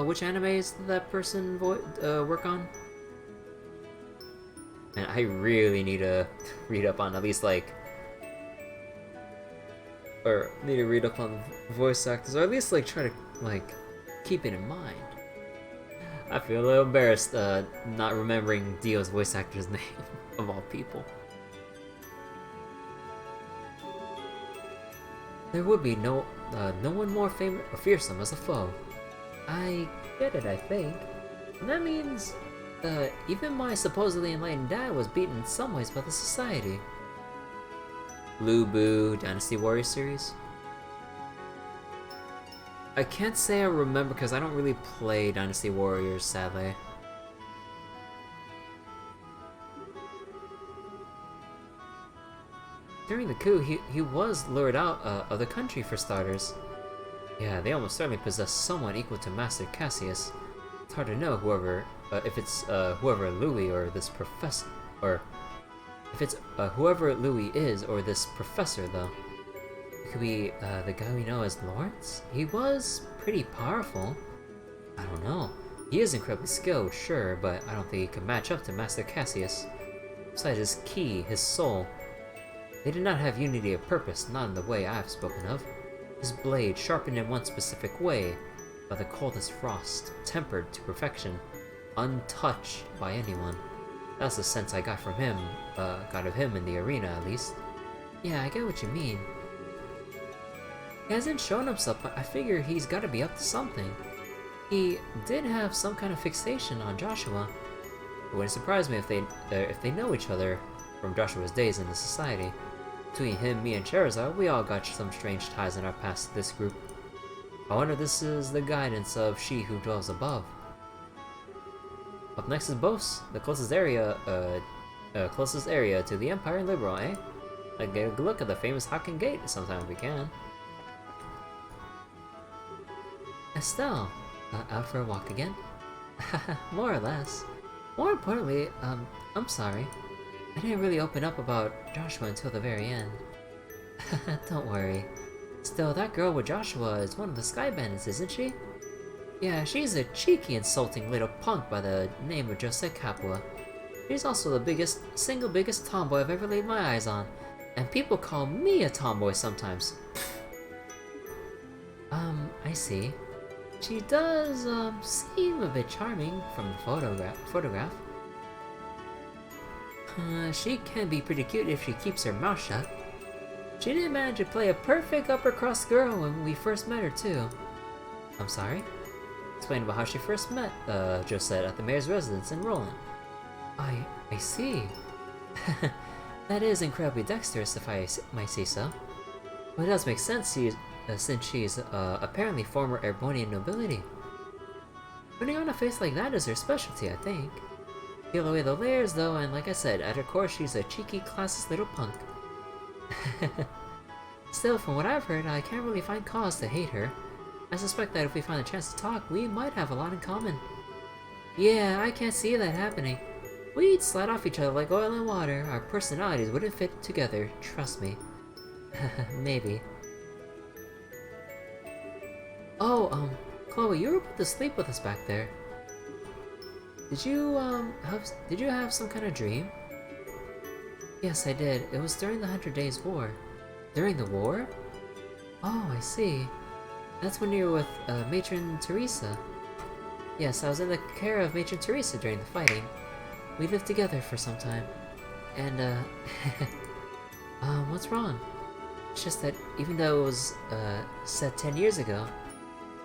Which animes did that person work on? Man, I really need to read up on at least like... or need to read up on voice actors, or at least like try to like keep it in mind. I feel a little embarrassed not remembering Dio's voice actor's name, of all people. There would be no one more fearsome as a foe. I get it, I think. And that means, even my supposedly enlightened dad was beaten in some ways by the society. Lu Bu Dynasty Warrior series? I can't say I remember because I don't really play Dynasty Warriors, sadly. During the coup, he was lured out of the country for starters. Yeah, they almost certainly possess someone equal to Master Cassius. It's hard to know if it's whoever Louis or this professor, or if it's whoever Louis is or this professor, though. It could be the guy we know as Lawrence? He was pretty powerful. I don't know. He is incredibly skilled, sure, but I don't think he could match up to Master Cassius. Besides his ki, his soul. They did not have unity of purpose, not in the way I have spoken of. His blade sharpened in one specific way, by the coldest frost, tempered to perfection, untouched by anyone. That's the sense I got from him, got of him in the arena at least. Yeah, I get what you mean. He hasn't shown himself, but I figure he's gotta be up to something. He did have some kind of fixation on Joshua. It wouldn't surprise me if they know each other from Joshua's days in the society. Between him, me, and Charizard, we all got some strange ties in our past to this group. I wonder if this is the guidance of she who dwells above. Up next is Bose, the closest area to the Empire and Liberal, eh? Like, get a good look at the famous Hakken Gate sometime if we can. Estelle, out for a walk again? More or less. More importantly, I'm sorry. I didn't really open up about Joshua until the very end. Don't worry. Still, that girl with Joshua is one of the Sky Bandits, isn't she? Yeah, she's a cheeky, insulting little punk by the name of Josette Capua. She's also the single biggest tomboy I've ever laid my eyes on, and people call me a tomboy sometimes. I see. She does, seem a bit charming from the photograph. She can be pretty cute if she keeps her mouth shut. She did manage to play a perfect upper-crust girl when we first met her, too. I'm sorry? Explain about how she first met, Josette at the mayor's residence in Roland. I see. That is incredibly dexterous, if I might say so. Well, it does make sense, since she's, apparently former Airbornian nobility. Putting on a face like that is her specialty, I think. Peel away the layers, though, and like I said, at her core she's a cheeky, classist little punk. Still, from what I've heard, I can't really find cause to hate her. I suspect that if we find a chance to talk, we might have a lot in common. Yeah, I can't see that happening. We'd slide off each other like oil and water. Our personalities wouldn't fit together, trust me. Maybe. Oh, Chloe, you were put to sleep with us back there. Did you have some kind of dream? Yes, I did. It was during the 100 Days War. During the war? Oh, I see. That's when you were with, Matron Teresa. Yes, I was in the care of Matron Teresa during the fighting. We lived together for some time. And, what's wrong? It's just that even though it was, set 10 years ago,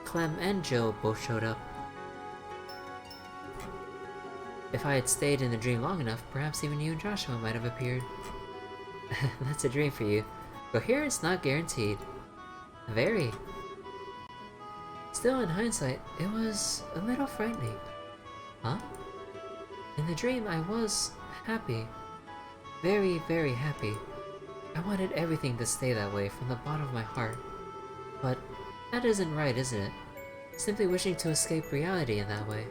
Clem and Joe both showed up. If I had stayed in the dream long enough, perhaps even you and Joshua might have appeared. That's a dream for you. Coherence not guaranteed. Very. Still, in hindsight, it was a little frightening. Huh? In the dream, I was happy. Very, very happy. I wanted everything to stay that way from the bottom of my heart. But that isn't right, isn't it? Simply wishing to escape reality in that way.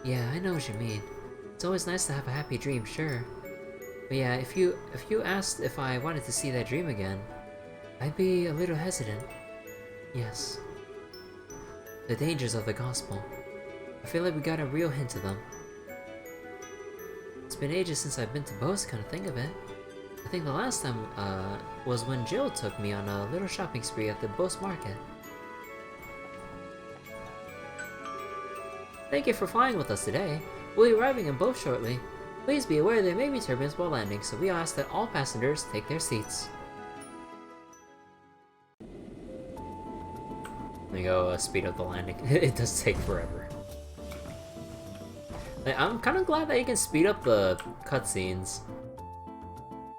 Yeah, I know what you mean. It's always nice to have a happy dream, sure. But yeah, if you asked if I wanted to see that dream again, I'd be a little hesitant. Yes. The dangers of the gospel. I feel like we got a real hint of them. It's been ages since I've been to Bose, kind of think of it. I think the last time was when Jill took me on a little shopping spree at the Bose market. Thank you for flying with us today. We'll be arriving in Bose shortly. Please be aware there may be turbulence while landing, so we ask that all passengers take their seats. definitely go speed up the landing. It does take forever. Like, I'm kind of glad that you can speed up the cutscenes.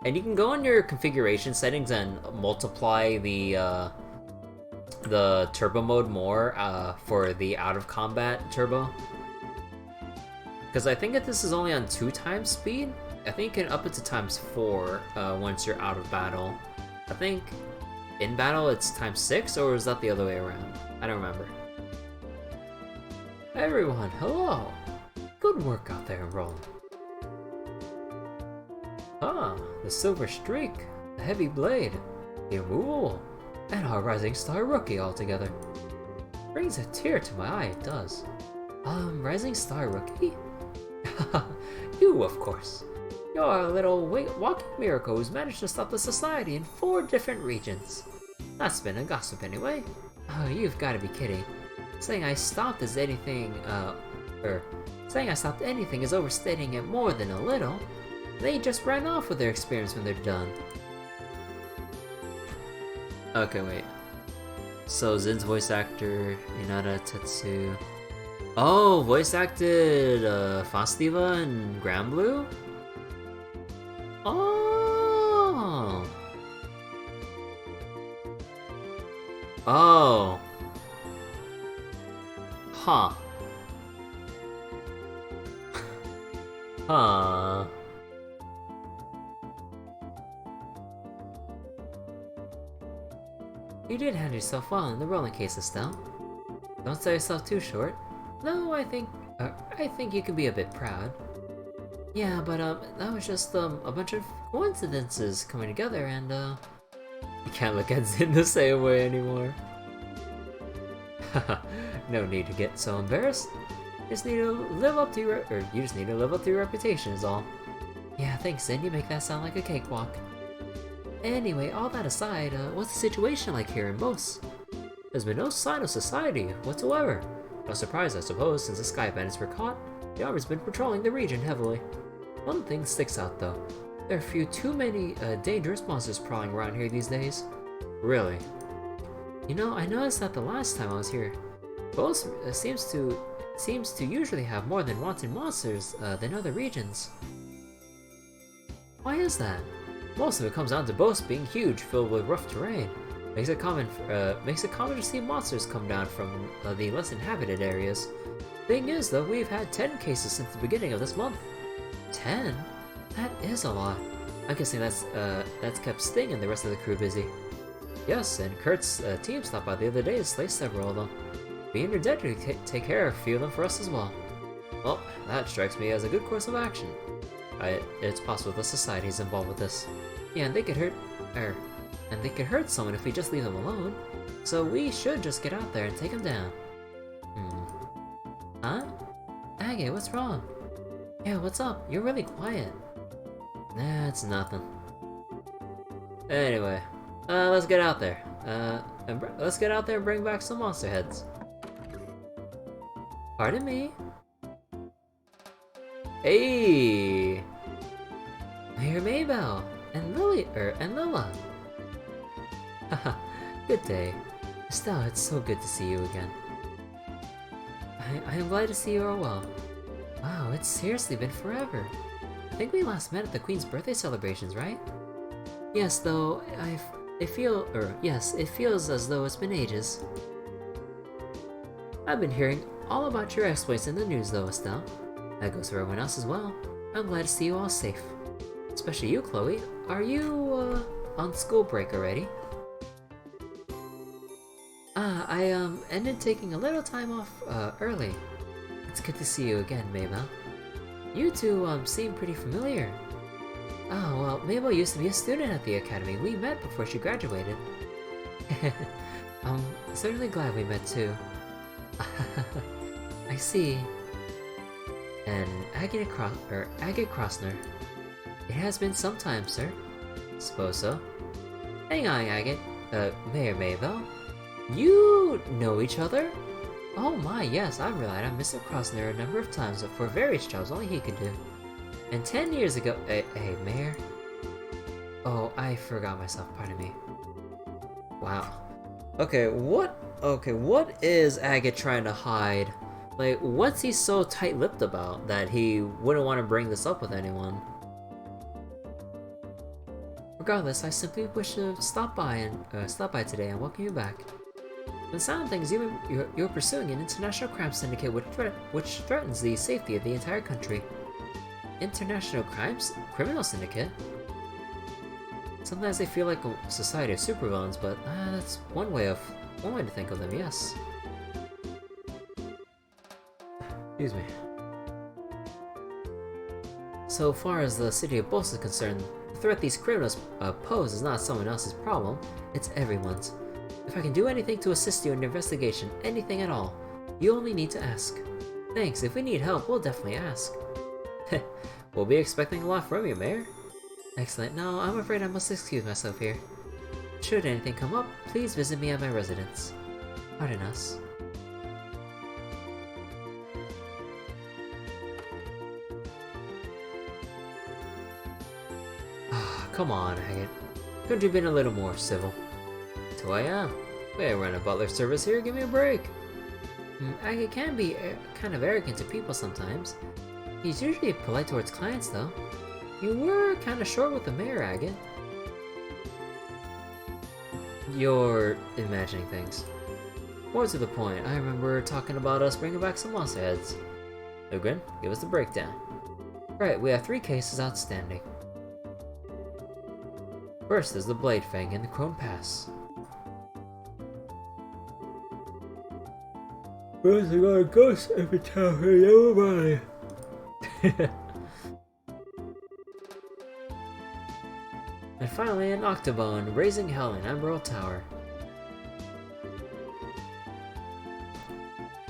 And you can go in your configuration settings and multiply the turbo mode more for the out of combat turbo. Because I think that this is only on 2 times speed. I think you can up it to times 4 once you're out of battle. I think in battle it's times 6, or is that the other way around? I don't remember. Everyone, hello! Good work out there, Roland. Ah, the silver streak, the heavy blade, the removal, and our rising star rookie altogether. Brings a tear to my eye, it does. Rising star rookie? You, of course. You're a little walking miracle who's managed to stop the society in 4 different regions. That's been a gossip anyway. Oh, you've got to be kidding. Saying I stopped anything is overstating it more than a little. They just ran off with their experience when they're done. Okay, wait. So Zin's voice actor, Inada Tetsu. Oh, voice acted Fastiva and Granblue? Oh! Oh! Huh. Huh. You did handle yourself well in the rolling case, Estelle. Don't sell yourself too short. No, I think you can be a bit proud. Yeah, but that was just a bunch of coincidences coming together, and you can't look at Zin the same way anymore. No need to get so embarrassed. You just need to live up to your reputation is all. Yeah, thanks, Zin. You make that sound like a cakewalk. Anyway, all that aside, what's the situation like here in Bose? There's been no sign of society whatsoever. No surprise, I suppose, since the Sky Bandits were caught. The Army's been patrolling the region heavily. One thing sticks out, though. There are too many dangerous monsters prowling around here these days. Really? You know, I noticed that the last time I was here, Bose seems to usually have more than wanted monsters than other regions. Why is that? Most of it comes down to Bose being huge, filled with rough terrain. Makes it common to see monsters come down from the less inhabited areas. Thing is, though, we've had 10 cases since the beginning of this month. 10? That is a lot. I'm guessing that's kept Sting and the rest of the crew busy. Yes, and Kurt's team stopped by the other day to slay several of them. Be energetic to take care of a few of them for us as well. Well, that strikes me as a good course of action. It's possible the society's involved with this. Yeah, and they could hurt someone if we just leave them alone. So we should just get out there and take them down. Huh? Agate, what's wrong? Yeah, what's up? You're really quiet. Nah, it's nothing. Anyway, let's get out there. Let's get out there and bring back some monster heads. Pardon me? Hey! Mayor Maybell! And Lilla! Haha, good day. Estelle, it's so good to see you again. I am glad to see you all well. Wow, it's seriously been forever. I think we last met at the Queen's birthday celebrations, right? Yes, though, it feels as though it's been ages. I've been hearing all about your exploits in the news, though, Estelle. That goes for everyone else as well. I'm glad to see you all safe. Especially you, Chloe. Are you, on school break already? I ended taking a little time off, early. It's good to see you again, Mabel. You two, seem pretty familiar. Oh, well, Mabel used to be a student at the academy. We met before she graduated. I'm certainly glad we met too. I see. And Agate Crossner. It has been some time, sir. Suppose so. Hang on, Agate. Mayor Mabel? You know each other? Oh my, yes, I've relied on Mr. Crossner a number of times for various jobs only he could do. And 10 years ago— Hey, Mayor? Oh, I forgot myself, pardon me. Wow. What is Agate trying to hide? Like, what's he so tight-lipped about that he wouldn't want to bring this up with anyone? Regardless, I simply wish to stop by today and welcome you back. From the sound of things, you're pursuing an international crime syndicate which threatens the safety of the entire country. International criminal syndicate? Sometimes they feel like a society of supervillains, but that's one way to think of them. Yes. Excuse me. So far as the city of Bose is concerned, the threat these criminals pose is not someone else's problem, it's everyone's. If I can do anything to assist you in your investigation, anything at all, you only need to ask. Thanks, if we need help, we'll definitely ask. We'll be expecting a lot from you, Mayor. Excellent. Now, I'm afraid I must excuse myself here. Should anything come up, please visit me at my residence. Pardon us. Come on, Agate. Could you have been a little more civil? That's who I am. We run a butler service here, give me a break. Agate can be kind of arrogant to people sometimes. He's usually polite towards clients, though. You were kind of short with the mayor, Agate. You're imagining things. More to the point, I remember talking about us bringing back some monster heads. Ugrin, give us the breakdown. Right, we have 3 cases outstanding. First is the Blade Fang and the Crone Pass. First, I got a ghost every time I know about it. And finally, an Octobone, Raising Hell in Emerald Tower.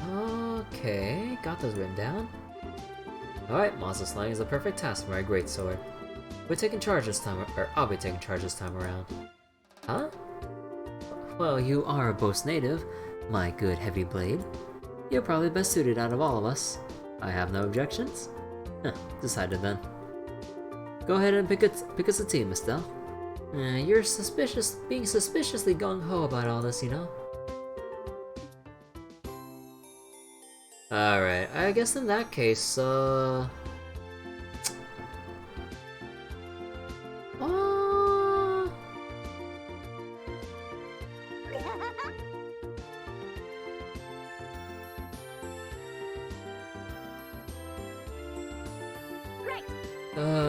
Okay, got those written down. Alright, monster slaying is the perfect task for my greatsword. We're taking charge this time, or I'll be taking charge this time around. Huh? Well, you are a Bose native, my good heavy blade. You're probably best suited out of all of us. I have no objections. Decided then. Go ahead and pick us a team, Estelle. You're being suspiciously gung-ho about all this, you know? Alright, I guess in that case,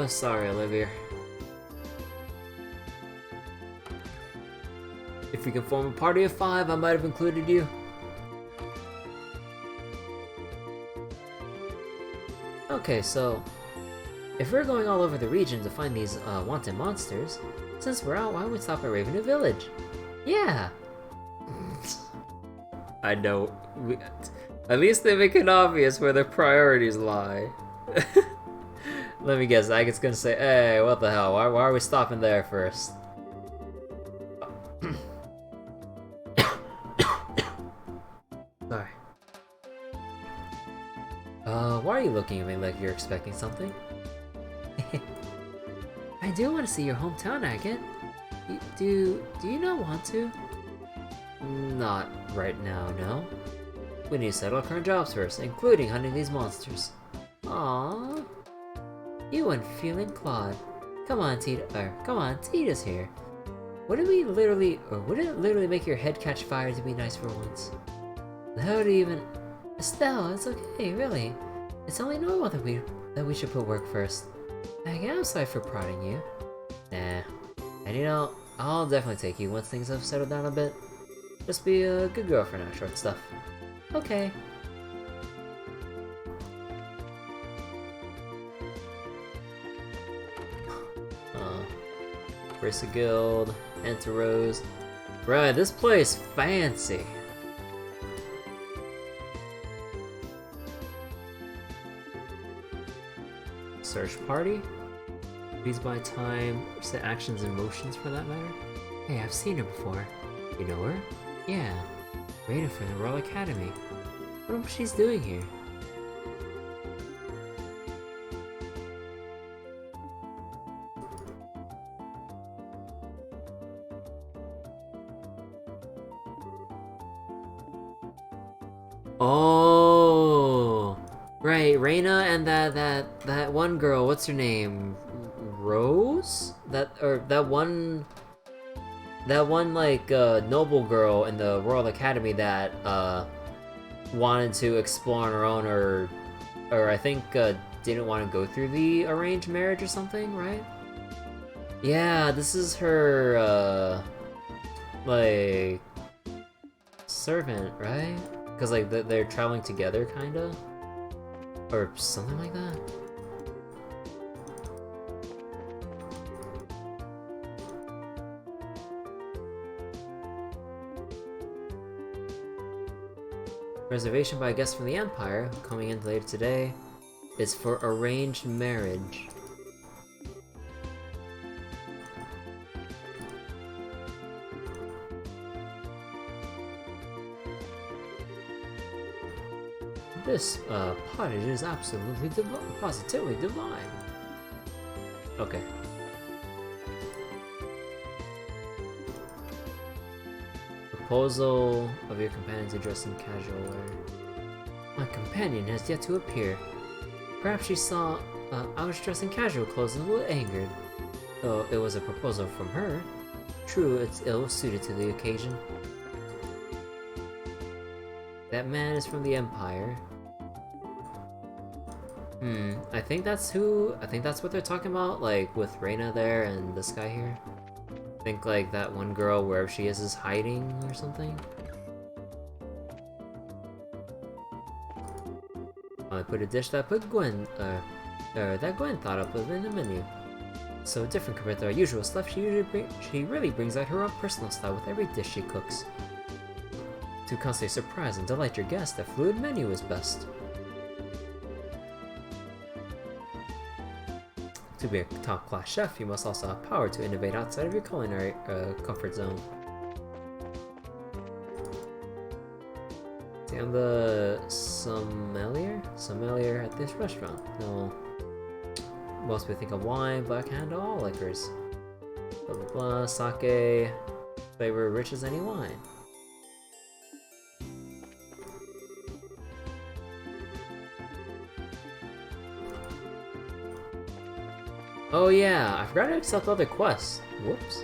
sorry, Olivia. If we can form a party of 5, I might have included you. Okay, so if we're going all over the region to find these wanted monsters, since we're out, why don't we stop at Ravenwood Village? Yeah! I know. At least they make it obvious where their priorities lie. Let me guess, Agate's gonna say, hey, what the hell, why are we stopping there first? Sorry. Why are you looking at me like you're expecting something? I do want to see your hometown, Agate. Do you not want to? Not right now, no. We need to settle our current jobs first, including hunting these monsters. Aww. You unfeeling clod. Come on, Tita's here. Wouldn't it literally make your head catch fire to be nice for once? How do you even... Estelle, it's okay, really. It's only normal that we should put work first. I'm sorry for prodding you. Nah. And you know, I'll definitely take you once things have settled down a bit. Just be a good girl for now, short stuff. Okay. Brace a Guild, Enter Rose. Right, this place fancy. Search party? Please buy time, set actions and motions for that matter. Hey, I've seen her before. You know her? Yeah. Rated for the Royal Academy. I wonder what she's doing here. Oh, right, Reina and that one girl. What's her name? Rose? That one like noble girl in the Royal Academy that wanted to explore on her own, or I think didn't want to go through the arranged marriage or something, right? Yeah, this is her like servant, right? Because like they're traveling together, kinda, or something like that. Reservation by a guest from the Empire, coming in later today, is for arranged marriage. This pottage is absolutely positively divine. Okay. Proposal of your companion to dress in casual wear. My companion has yet to appear. Perhaps she saw I was dressed in casual clothes and a little angered. Though it was a proposal from her. True, it's ill-suited to the occasion. That man is from the Empire. I think that's what they're talking about, like, with Reina there and this guy here. I think, like, that one girl, wherever she is hiding or something. I put a dish that that Gwen thought up within the menu. So different compared to our usual stuff, she really brings out her own personal style with every dish she cooks. To constantly surprise and delight your guests, a fluid menu is best. To be a top-class chef, you must also have power to innovate outside of your culinary comfort zone. See, I'm the sommelier at this restaurant. No, most people think of wine, but I can handle all liquors. Blah blah blah, sake, flavor rich as any wine. Oh yeah, I forgot to accept other quests. Whoops.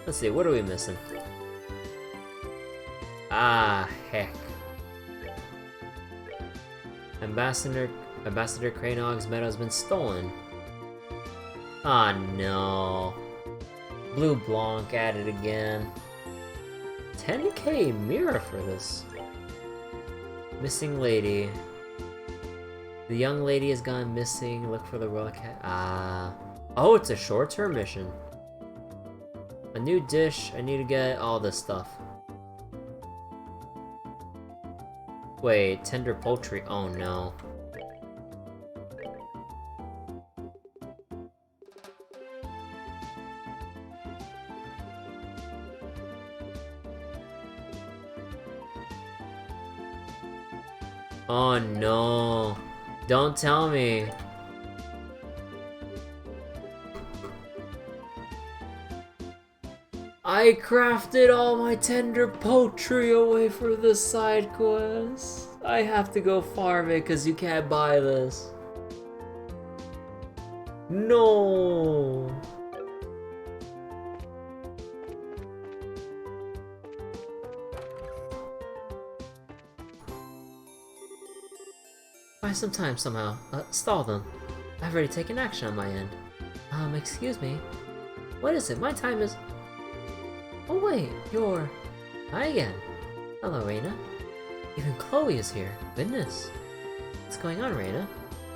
Let's see, what are we missing? Ah, heck. Ambassador Cranog's meadow has been stolen. Ah, no. Blue Blanc at it again. 10k mirror for this. Missing lady. The young lady has gone missing. Look for the Royal Cat. Ah. Oh, it's a short-term mission. A new dish. I need to get all this stuff. Wait, tender poultry. Oh no. Oh no. Don't tell me. I crafted all my tender poultry away for the side quest. I have to go farm it because you can't buy this. No. Buy some time somehow. Stall them. I've already taken action on my end. Excuse me. What is it? My time is... Oh wait, you're... Hi again. Hello, Reina. Even Chloe is here. Goodness. What's going on, Reina?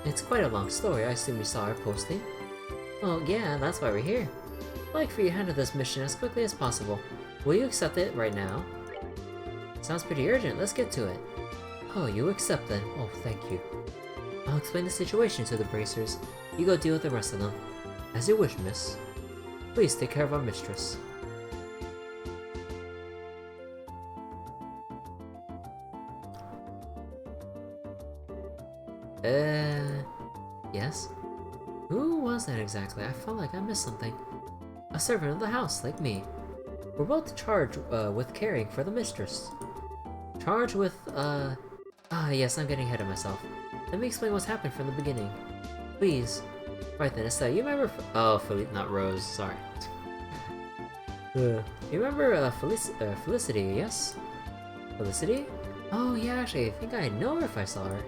It's quite a long story. I assume you saw our posting. Well, yeah, that's why we're here. I'd like for you to handle this mission as quickly as possible. Will you accept it right now? Sounds pretty urgent. Let's get to it. Oh, you accept then. Oh, thank you. I'll explain the situation to the bracers. You go deal with the rest of them. As you wish, miss. Please take care of our mistress. Yes? Who was that exactly? I felt like I missed something. A servant of the house, like me. We're both charged with caring for the mistress. Charged with, yes, I'm getting ahead of myself. Let me explain what's happened from the beginning. Please. Right then, Estelle, you remember... not Rose, sorry. You remember, Felicity, yes? Felicity? Oh, yeah, actually, I think I know her if I saw her.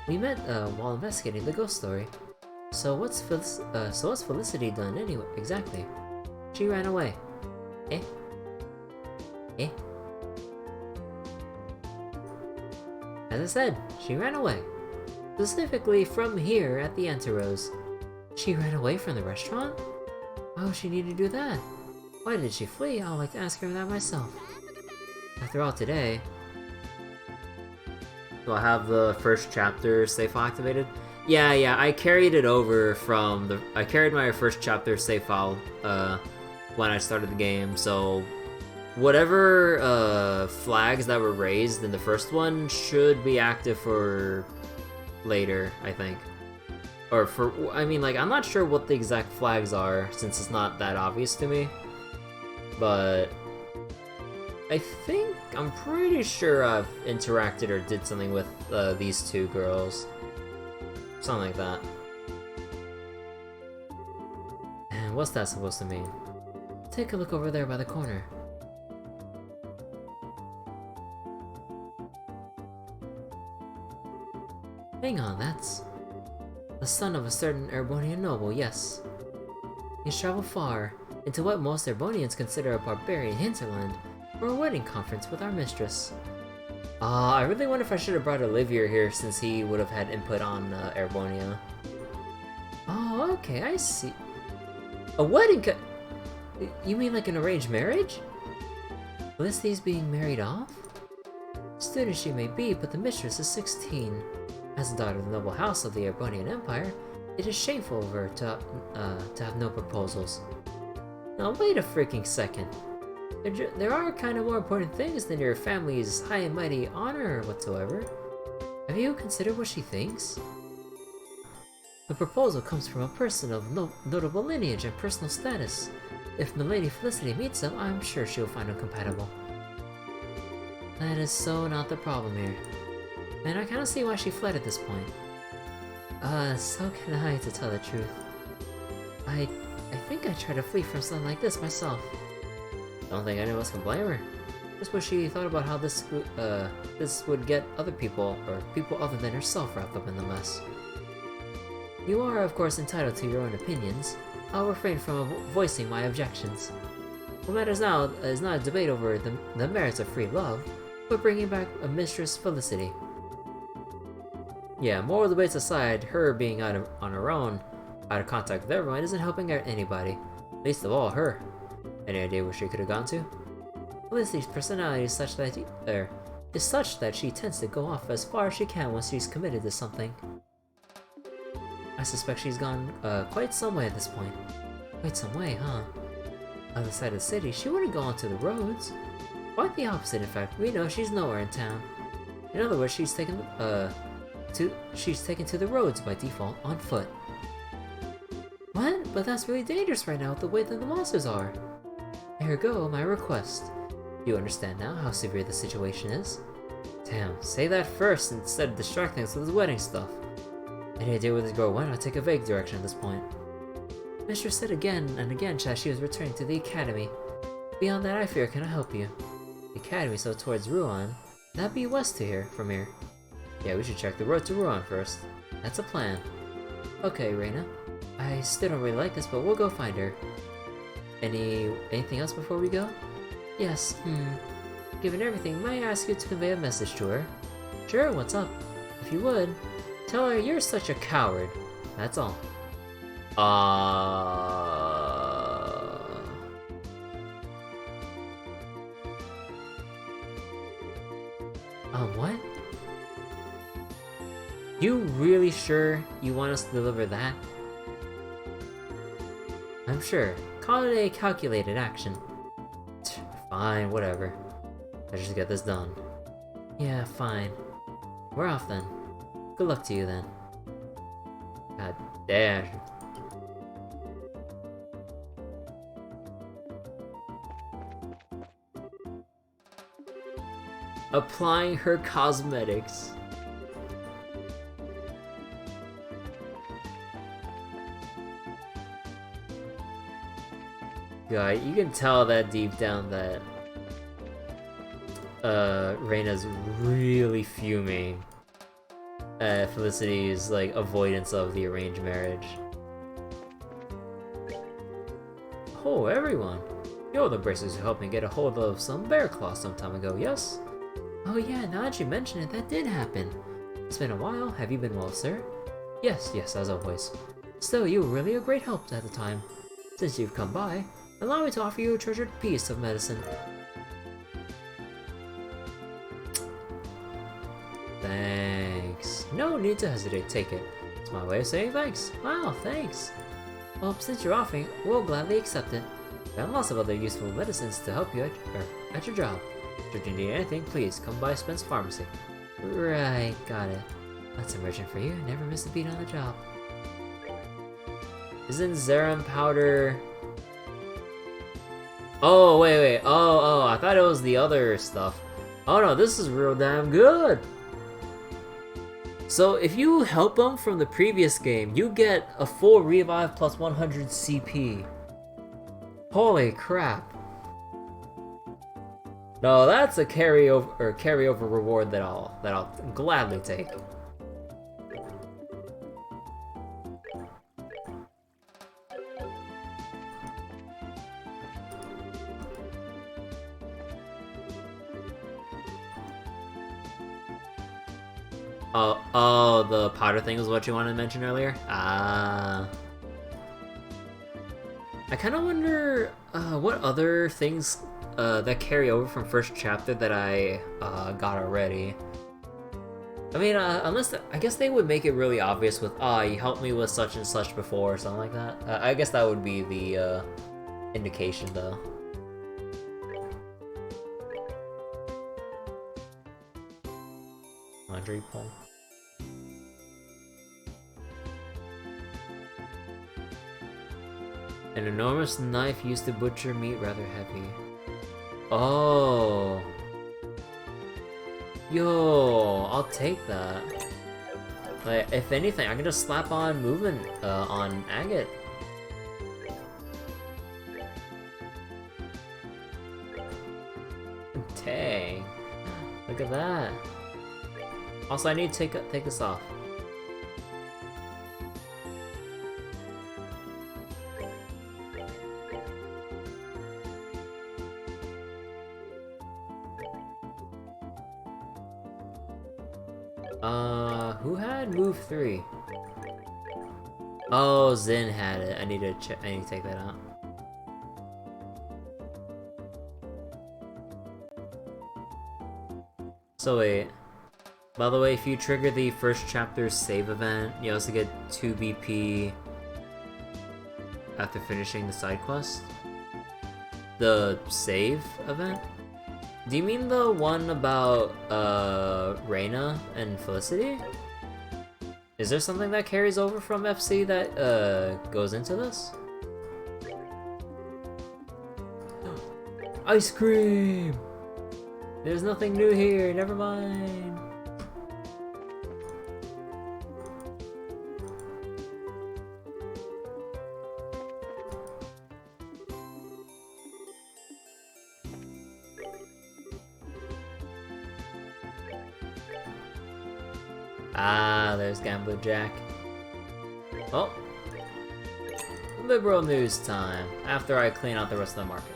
We met, while investigating the ghost story. So what's Felicity done anyway, exactly? She ran away. Eh? Eh? As I said, she ran away. Specifically from here at the Antirose. She ran away from the restaurant? Why would she need to do that? Why did she flee? I'd like to ask her that myself. After all, today... Do I have the first chapter save file activated? Yeah, I carried it over from the... I carried my first chapter save file, when I started the game, so... Whatever, flags that were raised in the first one should be active for... later, I think. Or for... I mean, like, I'm not sure what the exact flags are, since it's not that obvious to me. But... I think... I'm pretty sure I've interacted or did something with, these two girls. Something like that. And what's that supposed to mean? Take a look over there by the corner. Hang on, that's... the son of a certain Erebonian noble, yes. He's traveled far, into what most Erebonians consider a barbarian hinterland, for a wedding conference with our mistress. I really wonder if I should have brought Olivier here since he would have had input on Erebonia. Oh, okay, I see. A wedding you mean like an arranged marriage? Felicity's being married off? Student she may be, but the mistress is 16. As a daughter of the noble house of the Erebonian Empire, it is shameful of her to have no proposals. Now wait a freaking second. There are kind of more important things than your family's high and mighty honor whatsoever. Have you considered what she thinks? The proposal comes from a person of notable lineage and personal status. If Milady Felicity meets him, I'm sure she'll find him compatible. That is so not the problem here. And I kinda see why she fled at this point. So can I, to tell the truth. I think I tried to flee from something like this myself. Don't think any of us can blame her. Just what she thought about how this would get other people, or people other than herself, wrapped up in the mess. You are, of course, entitled to your own opinions. I'll refrain from voicing my objections. What matters now is not a debate over the merits of free love, but bringing back a mistress Felicity. Yeah, moral debates aside, her being on her own, out of contact with everyone, isn't helping out anybody. Least of all, her. Any idea where she could have gone to? Felicity's personality is such that she tends to go off as far as she can once she's committed to something. I suspect she's gone quite some way at this point. Quite some way, huh? Other side of the city, she wouldn't go onto the roads. Quite the opposite, in fact. We know she's nowhere in town. In other words, she's taken to the roads by default on foot. What? But that's really dangerous right now with the way that the monsters are. Here go, my request. You understand now how severe the situation is? Damn, say that first instead of distracting us with this wedding stuff. Any idea where this girl went? I'll take a vague direction at this point. Mistress said again and again that she was returning to the academy. Beyond that, I fear I cannot help you. The academy, so towards Rouen. That'd be west to here, from here. Yeah, we should check the road to Rouen first. That's a plan. Okay, Reina. I still don't really like this, but we'll go find her. Anything else before we go? Yes, Given everything, may I ask you to convey a message to her? Sure, what's up? If you would, tell her you're such a coward. That's all. What? You really sure you want us to deliver that? I'm sure. Call it a calculated action. Fine, whatever. Let's just get this done. Yeah, fine. We're off then. Good luck to you then. God damn. Applying her cosmetics. God, you can tell that deep down that Reina's really fuming at Felicity's like avoidance of the arranged marriage. Oh, everyone! You're the bracelets who helped me get a hold of some bear claw some time ago, yes? Oh yeah, now that you mention it, that did happen. It's been a while. Have you been well, sir? Yes, as always. Still, you were really a great help at the time. Since you've come by, allow me to offer you a treasured piece of medicine. Thanks. No need to hesitate, take it. It's my way of saying thanks. Wow, thanks. Well, since you're offering, we'll gladly accept it. There are lots of other useful medicines to help you at your job. Should you need anything, please come by Spence Pharmacy. Right, got it. That's emergent for you. Never miss a beat on the job. Isn't Zerum powder... Oh, wait. Oh, I thought it was the other stuff. Oh no, this is real damn good! So if you help them from the previous game, you get a full revive plus 100 CP. Holy crap. No, that's a carryover reward that I'll gladly take. Oh, the powder thing was what you wanted to mention earlier? Ah. I kind of wonder what other things that carry over from first chapter that I got already. I mean, I guess they would make it really obvious with, you helped me with such and such before or something like that. I guess that would be the indication though. Laundry pole. An enormous knife used to butcher meat, rather heavy. Oh. Yo, I'll take that. Like, if anything, I can just slap on movement on Agate. Dang. Look at that. Also, I need to take this off. Who had move 3? Oh, Zin had it. I need to take that out. So wait. By the way, if you trigger the first chapter's save event, you also get 2 BP after finishing the side quest. The save event? Do you mean the one about Reina and Felicity? Is there something that carries over from FC that goes into this? Ice cream! There's nothing new here, never mind. Ah, there's Gambler Jack. Oh. Liberal news time, after I clean out the rest of the market.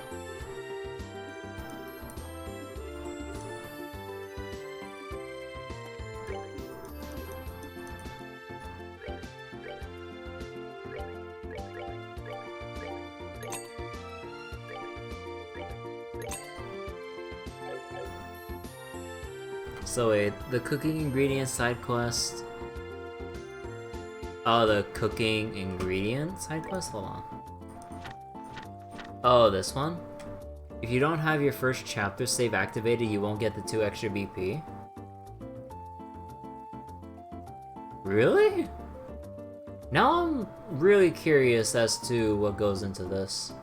So wait, the cooking ingredients side quest. Oh, the cooking ingredient side quest? Hold on. Oh, this one? If you don't have your first chapter save activated, you won't get the 2 extra BP. Really? Now I'm really curious as to what goes into this.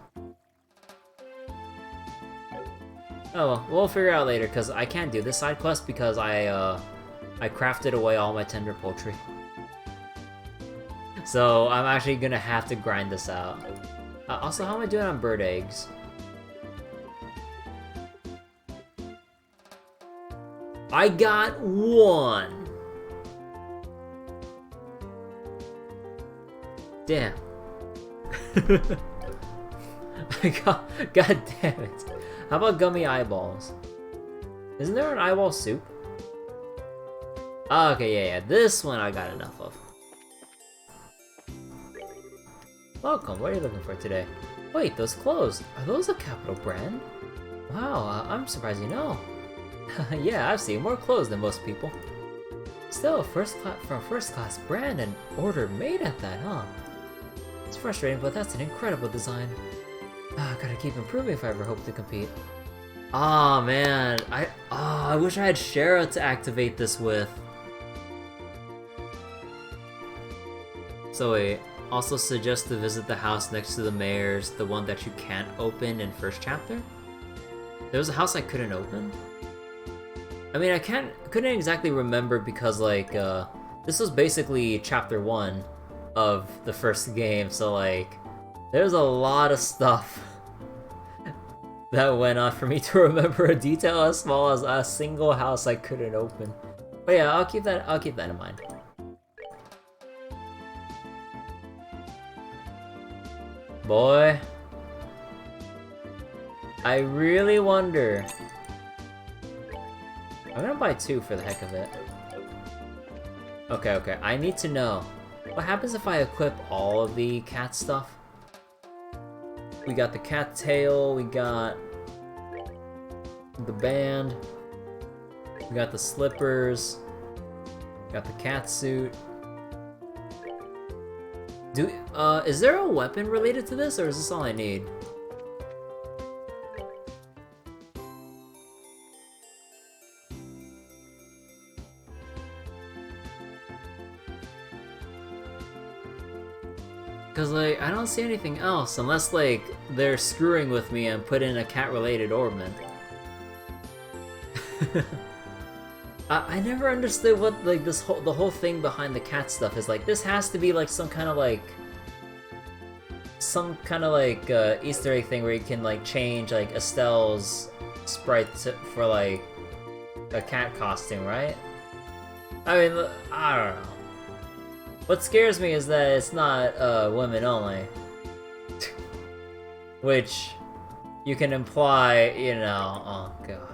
Oh well, we'll figure it out later, because I can't do this side quest because I crafted away all my tender poultry. So I'm actually gonna have to grind this out. Also, how am I doing on bird eggs? I got 1! Damn. God damn it. How about gummy eyeballs? Isn't there an eyeball soup? Oh, okay, yeah, this one I got enough of. Welcome, what are you looking for today? Wait, those clothes, are those a Capital brand? Wow, I'm surprised you know. Yeah, I've seen more clothes than most people. Still, from first class brand and order made at that, huh? It's frustrating, but that's an incredible design. Gotta keep improving if I ever hope to compete. Aw, man, I wish I had Shara to activate this with. So wait, also suggest to visit the house next to the mayor's, the one that you can't open in first chapter? There was a house I couldn't open? I mean, I couldn't exactly remember because, like, this was basically chapter 1 of the first game, so, like, there's a lot of stuff that went on for me to remember a detail as small as a single house I couldn't open. But yeah, I'll keep that in mind. Boy, I really wonder. I'm gonna buy 2 for the heck of it. Okay, I need to know. What happens if I equip all of the cat stuff? We got the cat tail, we got the band, we got the slippers, got the cat suit. Is there a weapon related to this, or is this all I need? Cause, like, I don't see anything else, unless, like, they're screwing with me and put in a cat-related ornament. I never understood what, like, the whole thing behind the cat stuff is. Like, this has to be, like, some kind of, like, Easter egg thing where you can, like, change, like, Estelle's sprite for, like, a cat costume, right? I mean, I don't know. What scares me is that it's not women only. Which you can imply, you know, oh god.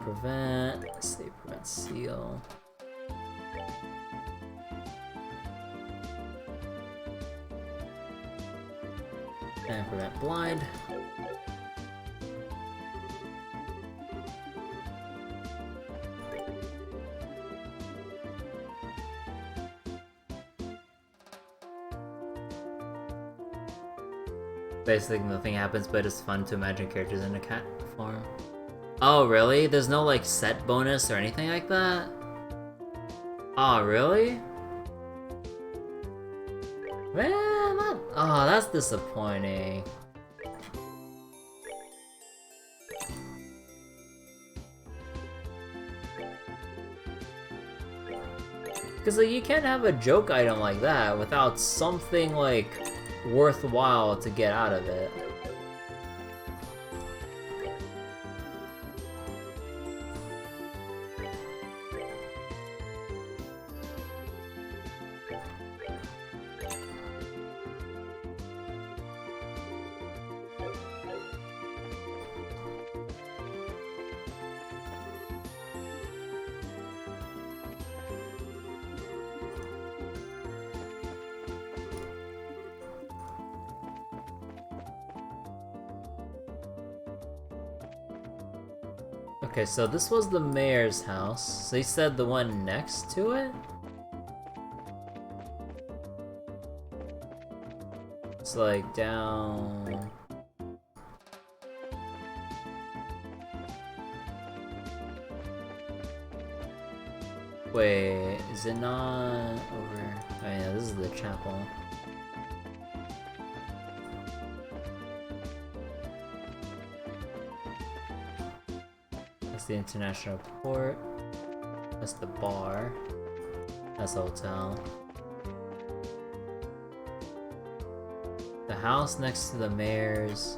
Prevent seal. And prevent blind. Basically nothing happens, but it's fun to imagine characters in a cat form. Oh really? There's no like set bonus or anything like that? Oh really? Man, that's disappointing. Because like, you can't have a joke item like that without something like worthwhile to get out of it. Okay, so this was the mayor's house. So you said the one next to it? It's like down... Wait, is it not over? Oh yeah, this is the chapel. That's the international port. That's the bar. That's the hotel. The house next to the mayor's.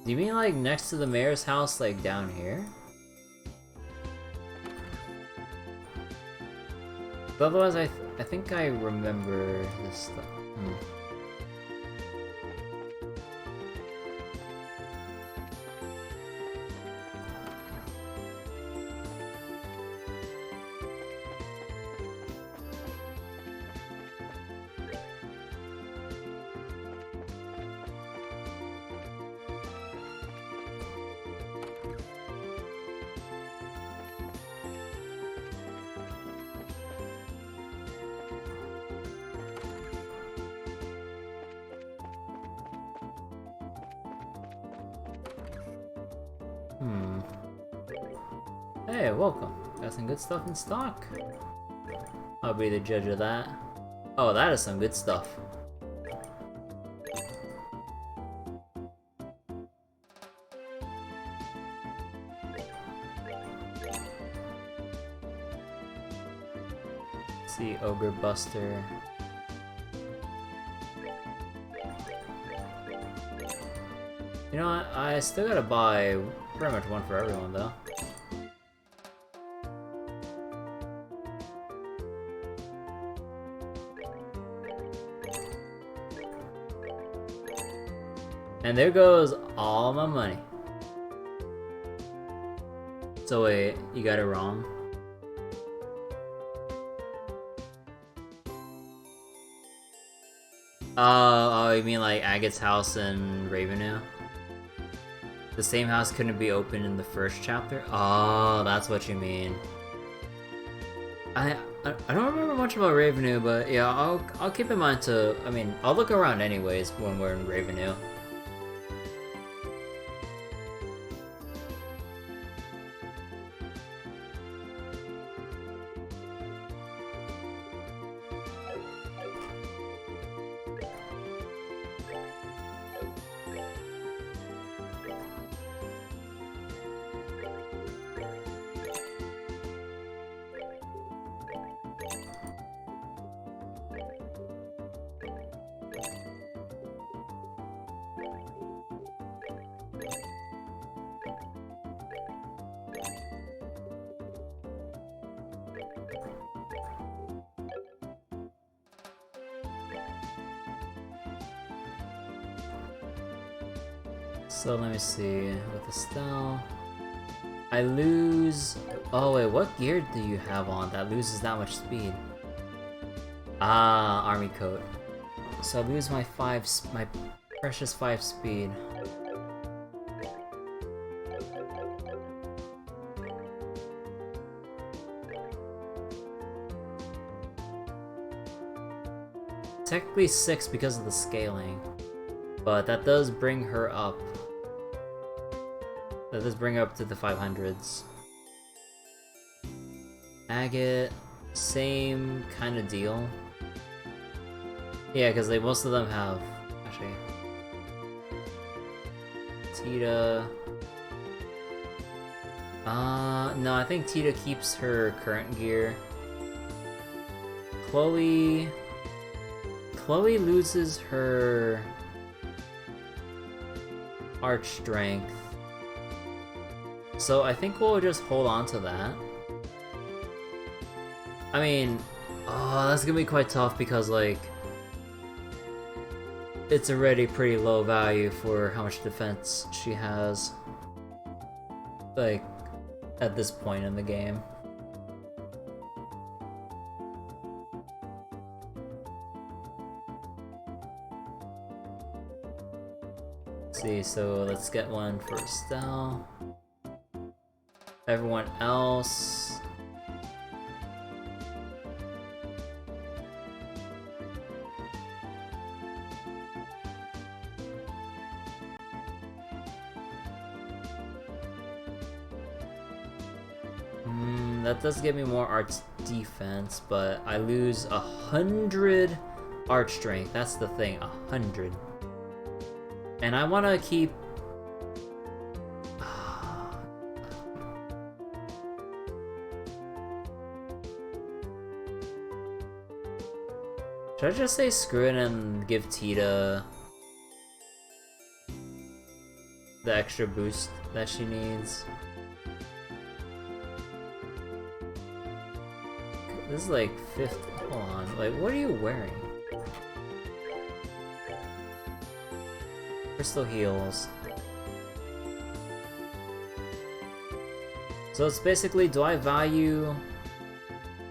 Do you mean like next to the mayor's house, like down here? But otherwise, I think I remember this stuff. Hey, welcome. Got some good stuff in stock. I'll be the judge of that. Oh, that is some good stuff. Let's see, Ogre Buster. You know what? I still gotta buy pretty much one for everyone, though. And there goes all my money. So wait, you got it wrong. Oh, you mean like Agate's house in Ravenue? The same house couldn't be opened in the first chapter? Oh, that's what you mean. I don't remember much about Ravenue, but yeah, I'll keep in mind to. I mean, I'll look around anyways when we're in Ravenue. So let me see, with Estelle, I lose. Oh wait, what gear do you have on that loses that much speed? Ah, army coat. So I lose my my precious 5 speed. Technically 6 because of the scaling, but that does bring her up. That does bring her up to the 500s. Agate, same kind of deal. Yeah, because most of them have. Actually, Tita. No, I think Tita keeps her current gear. Chloe loses her arch strength. So I think we'll just hold on to that. I mean, oh, that's gonna be quite tough because, like, it's already pretty low value for how much defense she has. Like, at this point in the game. Let's see, so let's get one for Estelle. Everyone else. That does give me more arch defense, but I lose 100 arch strength. That's the thing, 100. And I want to keep... Should I just say screw it and give Tita the extra boost that she needs? This is like 50. Hold on. Like, what are you wearing? Crystal heals. So it's basically, do I value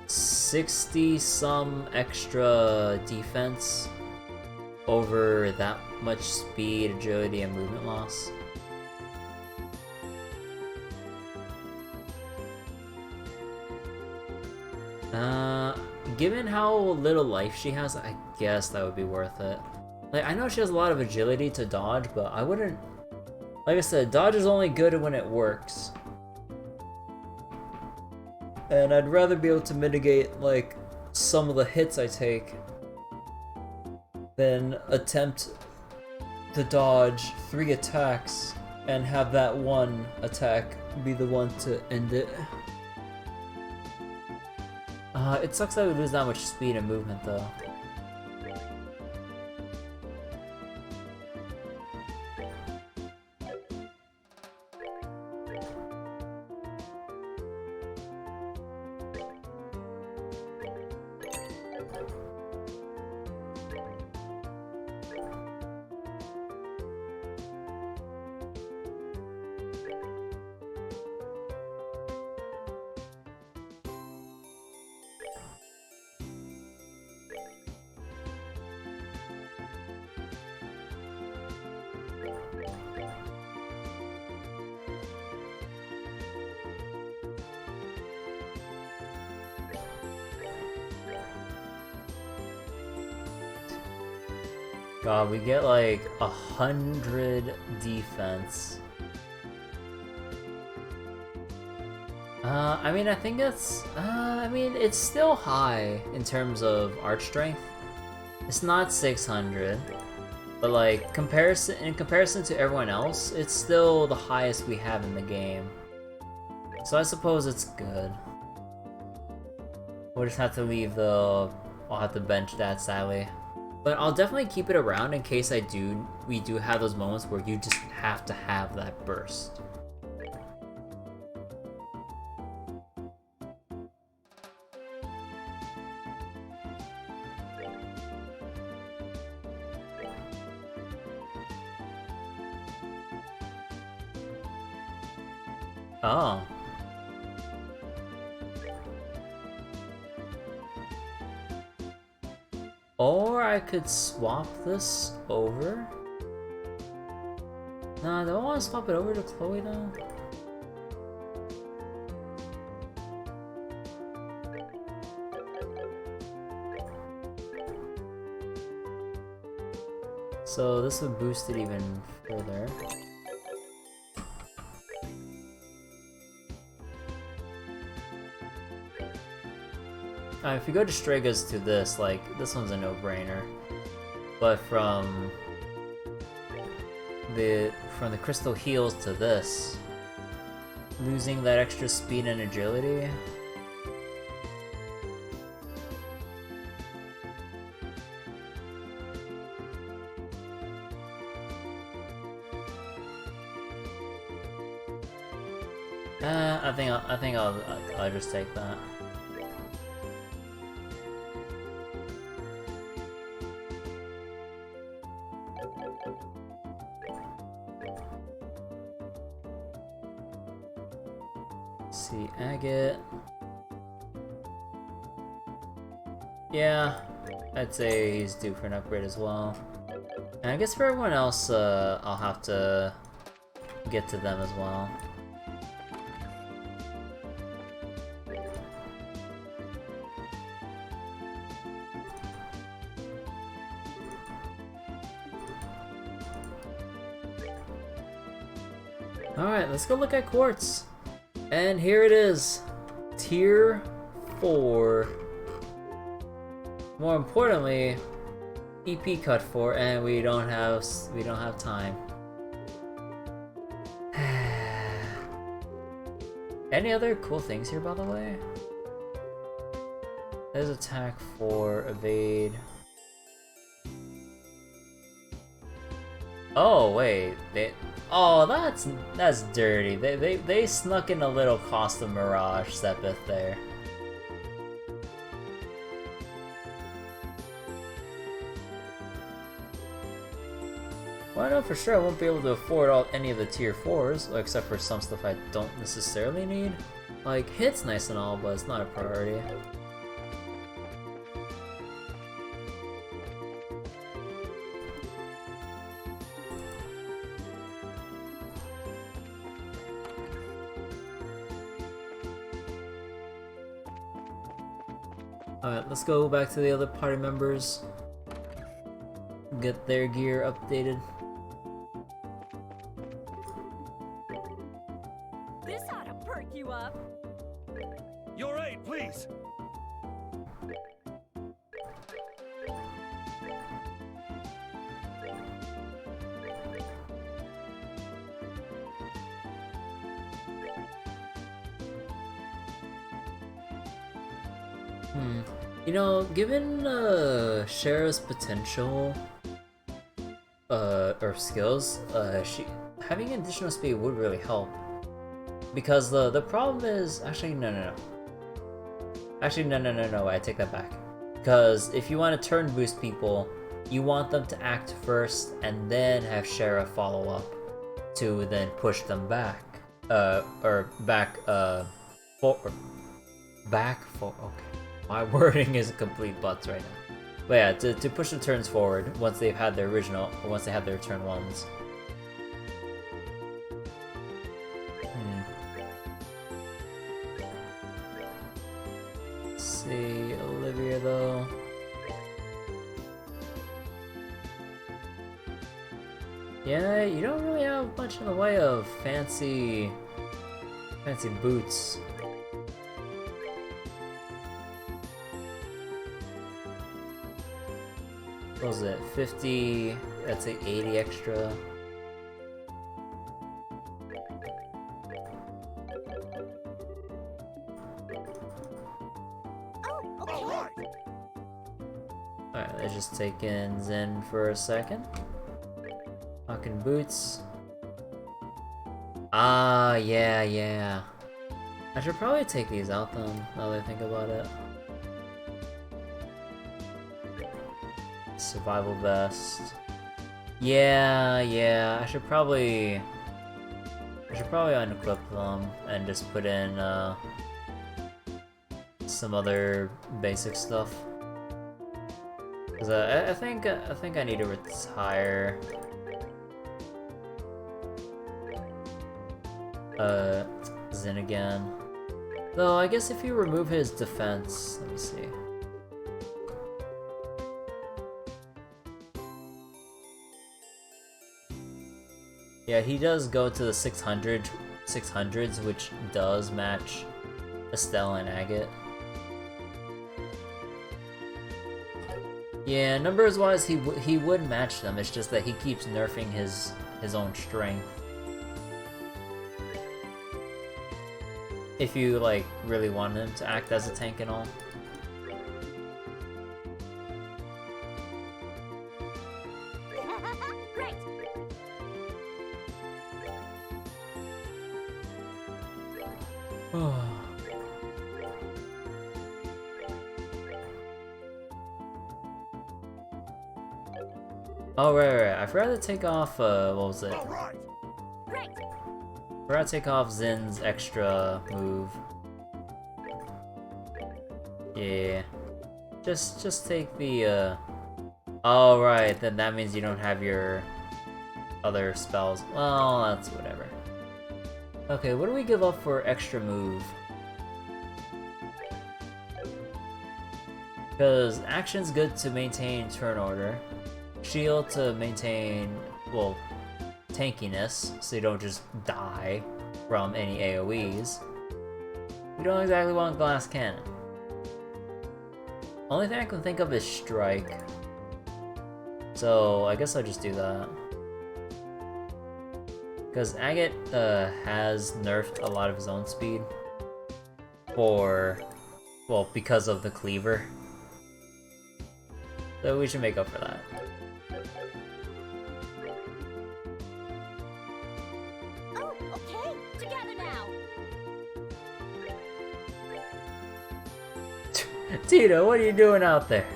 60 some extra defense over that much speed, agility, and movement loss? Given how little life she has, I guess that would be worth it. Like, I know she has a lot of agility to dodge, but I wouldn't... Like I said, dodge is only good when it works. And I'd rather be able to mitigate, like, some of the hits I take than attempt to dodge 3 attacks and have that one attack be the one to end it. It sucks that we lose that much speed and movement, though. God, we get like 100 defense. I mean, I think it's, I mean, it's still high in terms of arch strength. It's not 600, but like, in comparison to everyone else, it's still the highest we have in the game. So I suppose it's good. We'll just have to leave the, I'll have to bench that, sadly. But I'll definitely keep it around in case we do have those moments where you just have to have that burst. Oh. Or I could swap this over. Nah, do I want to swap it over to Chloe though? So this would boost it even further. If you go to Stregas to this, like, this one's a no-brainer. But from the Crystal Heals to this, losing that extra speed and agility. I think I'll just take that. See, agate. Yeah, I'd say he's due for an upgrade as well. And I guess for everyone else, I'll have to get to them as well. Alright, let's go look at Quartz. And here it is. tier 4. More importantly, EP cut 4, and we don't have time. Any other cool things here, by the way? There's attack 4, evade. Oh wait, oh, that's dirty. They snuck in a little cost of Mirage Sepith there. Well, I know for sure I won't be able to afford any of the tier 4s, except for some stuff I don't necessarily need. Like, hit's nice and all, but it's not a priority. Alright, let's go back to the other party members. Get their gear updated. This ought to perk you up. Your aid, please. You know, given Shara's potential or skills, having additional speed would really help. Because the problem is actually no. Actually no, I take that back. Because if you want to turn boost people, you want them to act first and then have Shara follow up to then push them back. Okay. My wording is complete butts right now. But yeah, to push the turns forward once they've had their once they have their turn 1s. Let's see, Olivia though. Yeah, you don't really have much in the way of fancy boots. What was it? 50, that's like 80 extra. Oh, okay. Alright, let's just take in Zen for a second. Talking boots. Ah, yeah. I should probably take these out then, now that I think about it. Survival vest. Yeah, I should probably unequip them and just put in some other basic stuff. Cause I think I need to retire Zen again. Though I guess if you remove his defense, let me see. Yeah, he does go to the 600s, which does match Estelle and Agate. Yeah, numbers wise, he would match them. It's just that he keeps nerfing his own strength. If you like really want him to act as a tank and all. Great. Oh, right. I forgot to take off, what was it? All right. Great. Forgot to take off Zen's extra move. Yeah. Just take the, Oh, right, then that means you don't have your other spells. Well, that's whatever. Okay, what do we give up for extra move? Because action's good to maintain turn order. Shield to maintain, well, tankiness, so you don't just die from any AoEs. don't exactly want glass cannon. Only thing I can think of is strike. So I guess I'll just do that. Because Agate has nerfed a lot of his own speed well, because of the cleaver. So we should make up for that. Oh, okay. Together now. Tito, what are you doing out there?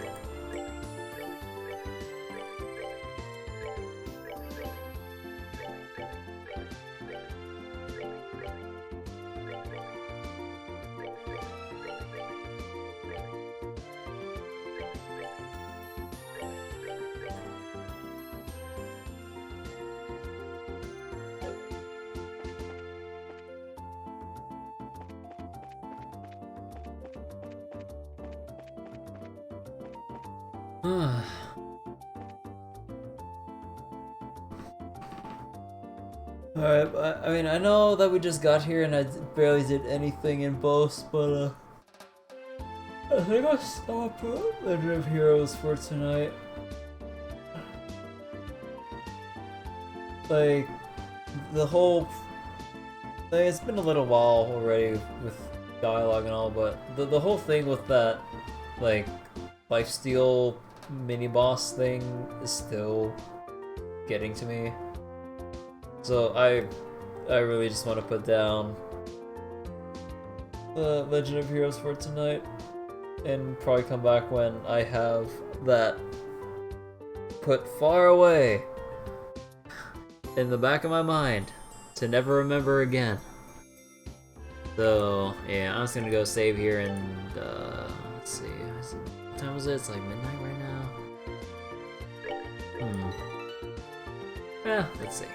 Alright, I mean, I know that we just got here and I barely did anything in Bose, but I think I'll stop Legend of Heroes for tonight. Like, the whole thing, it's been a little while already with dialogue and all, but the whole thing with that, like, lifesteal mini-boss thing is still getting to me. So I really just want to put down the Legend of Heroes for tonight and probably come back when I have that put far away in the back of my mind to never remember again. So yeah, I'm just gonna go save here and let's see, what time is it? It's like midnight right now. Yeah, let's see.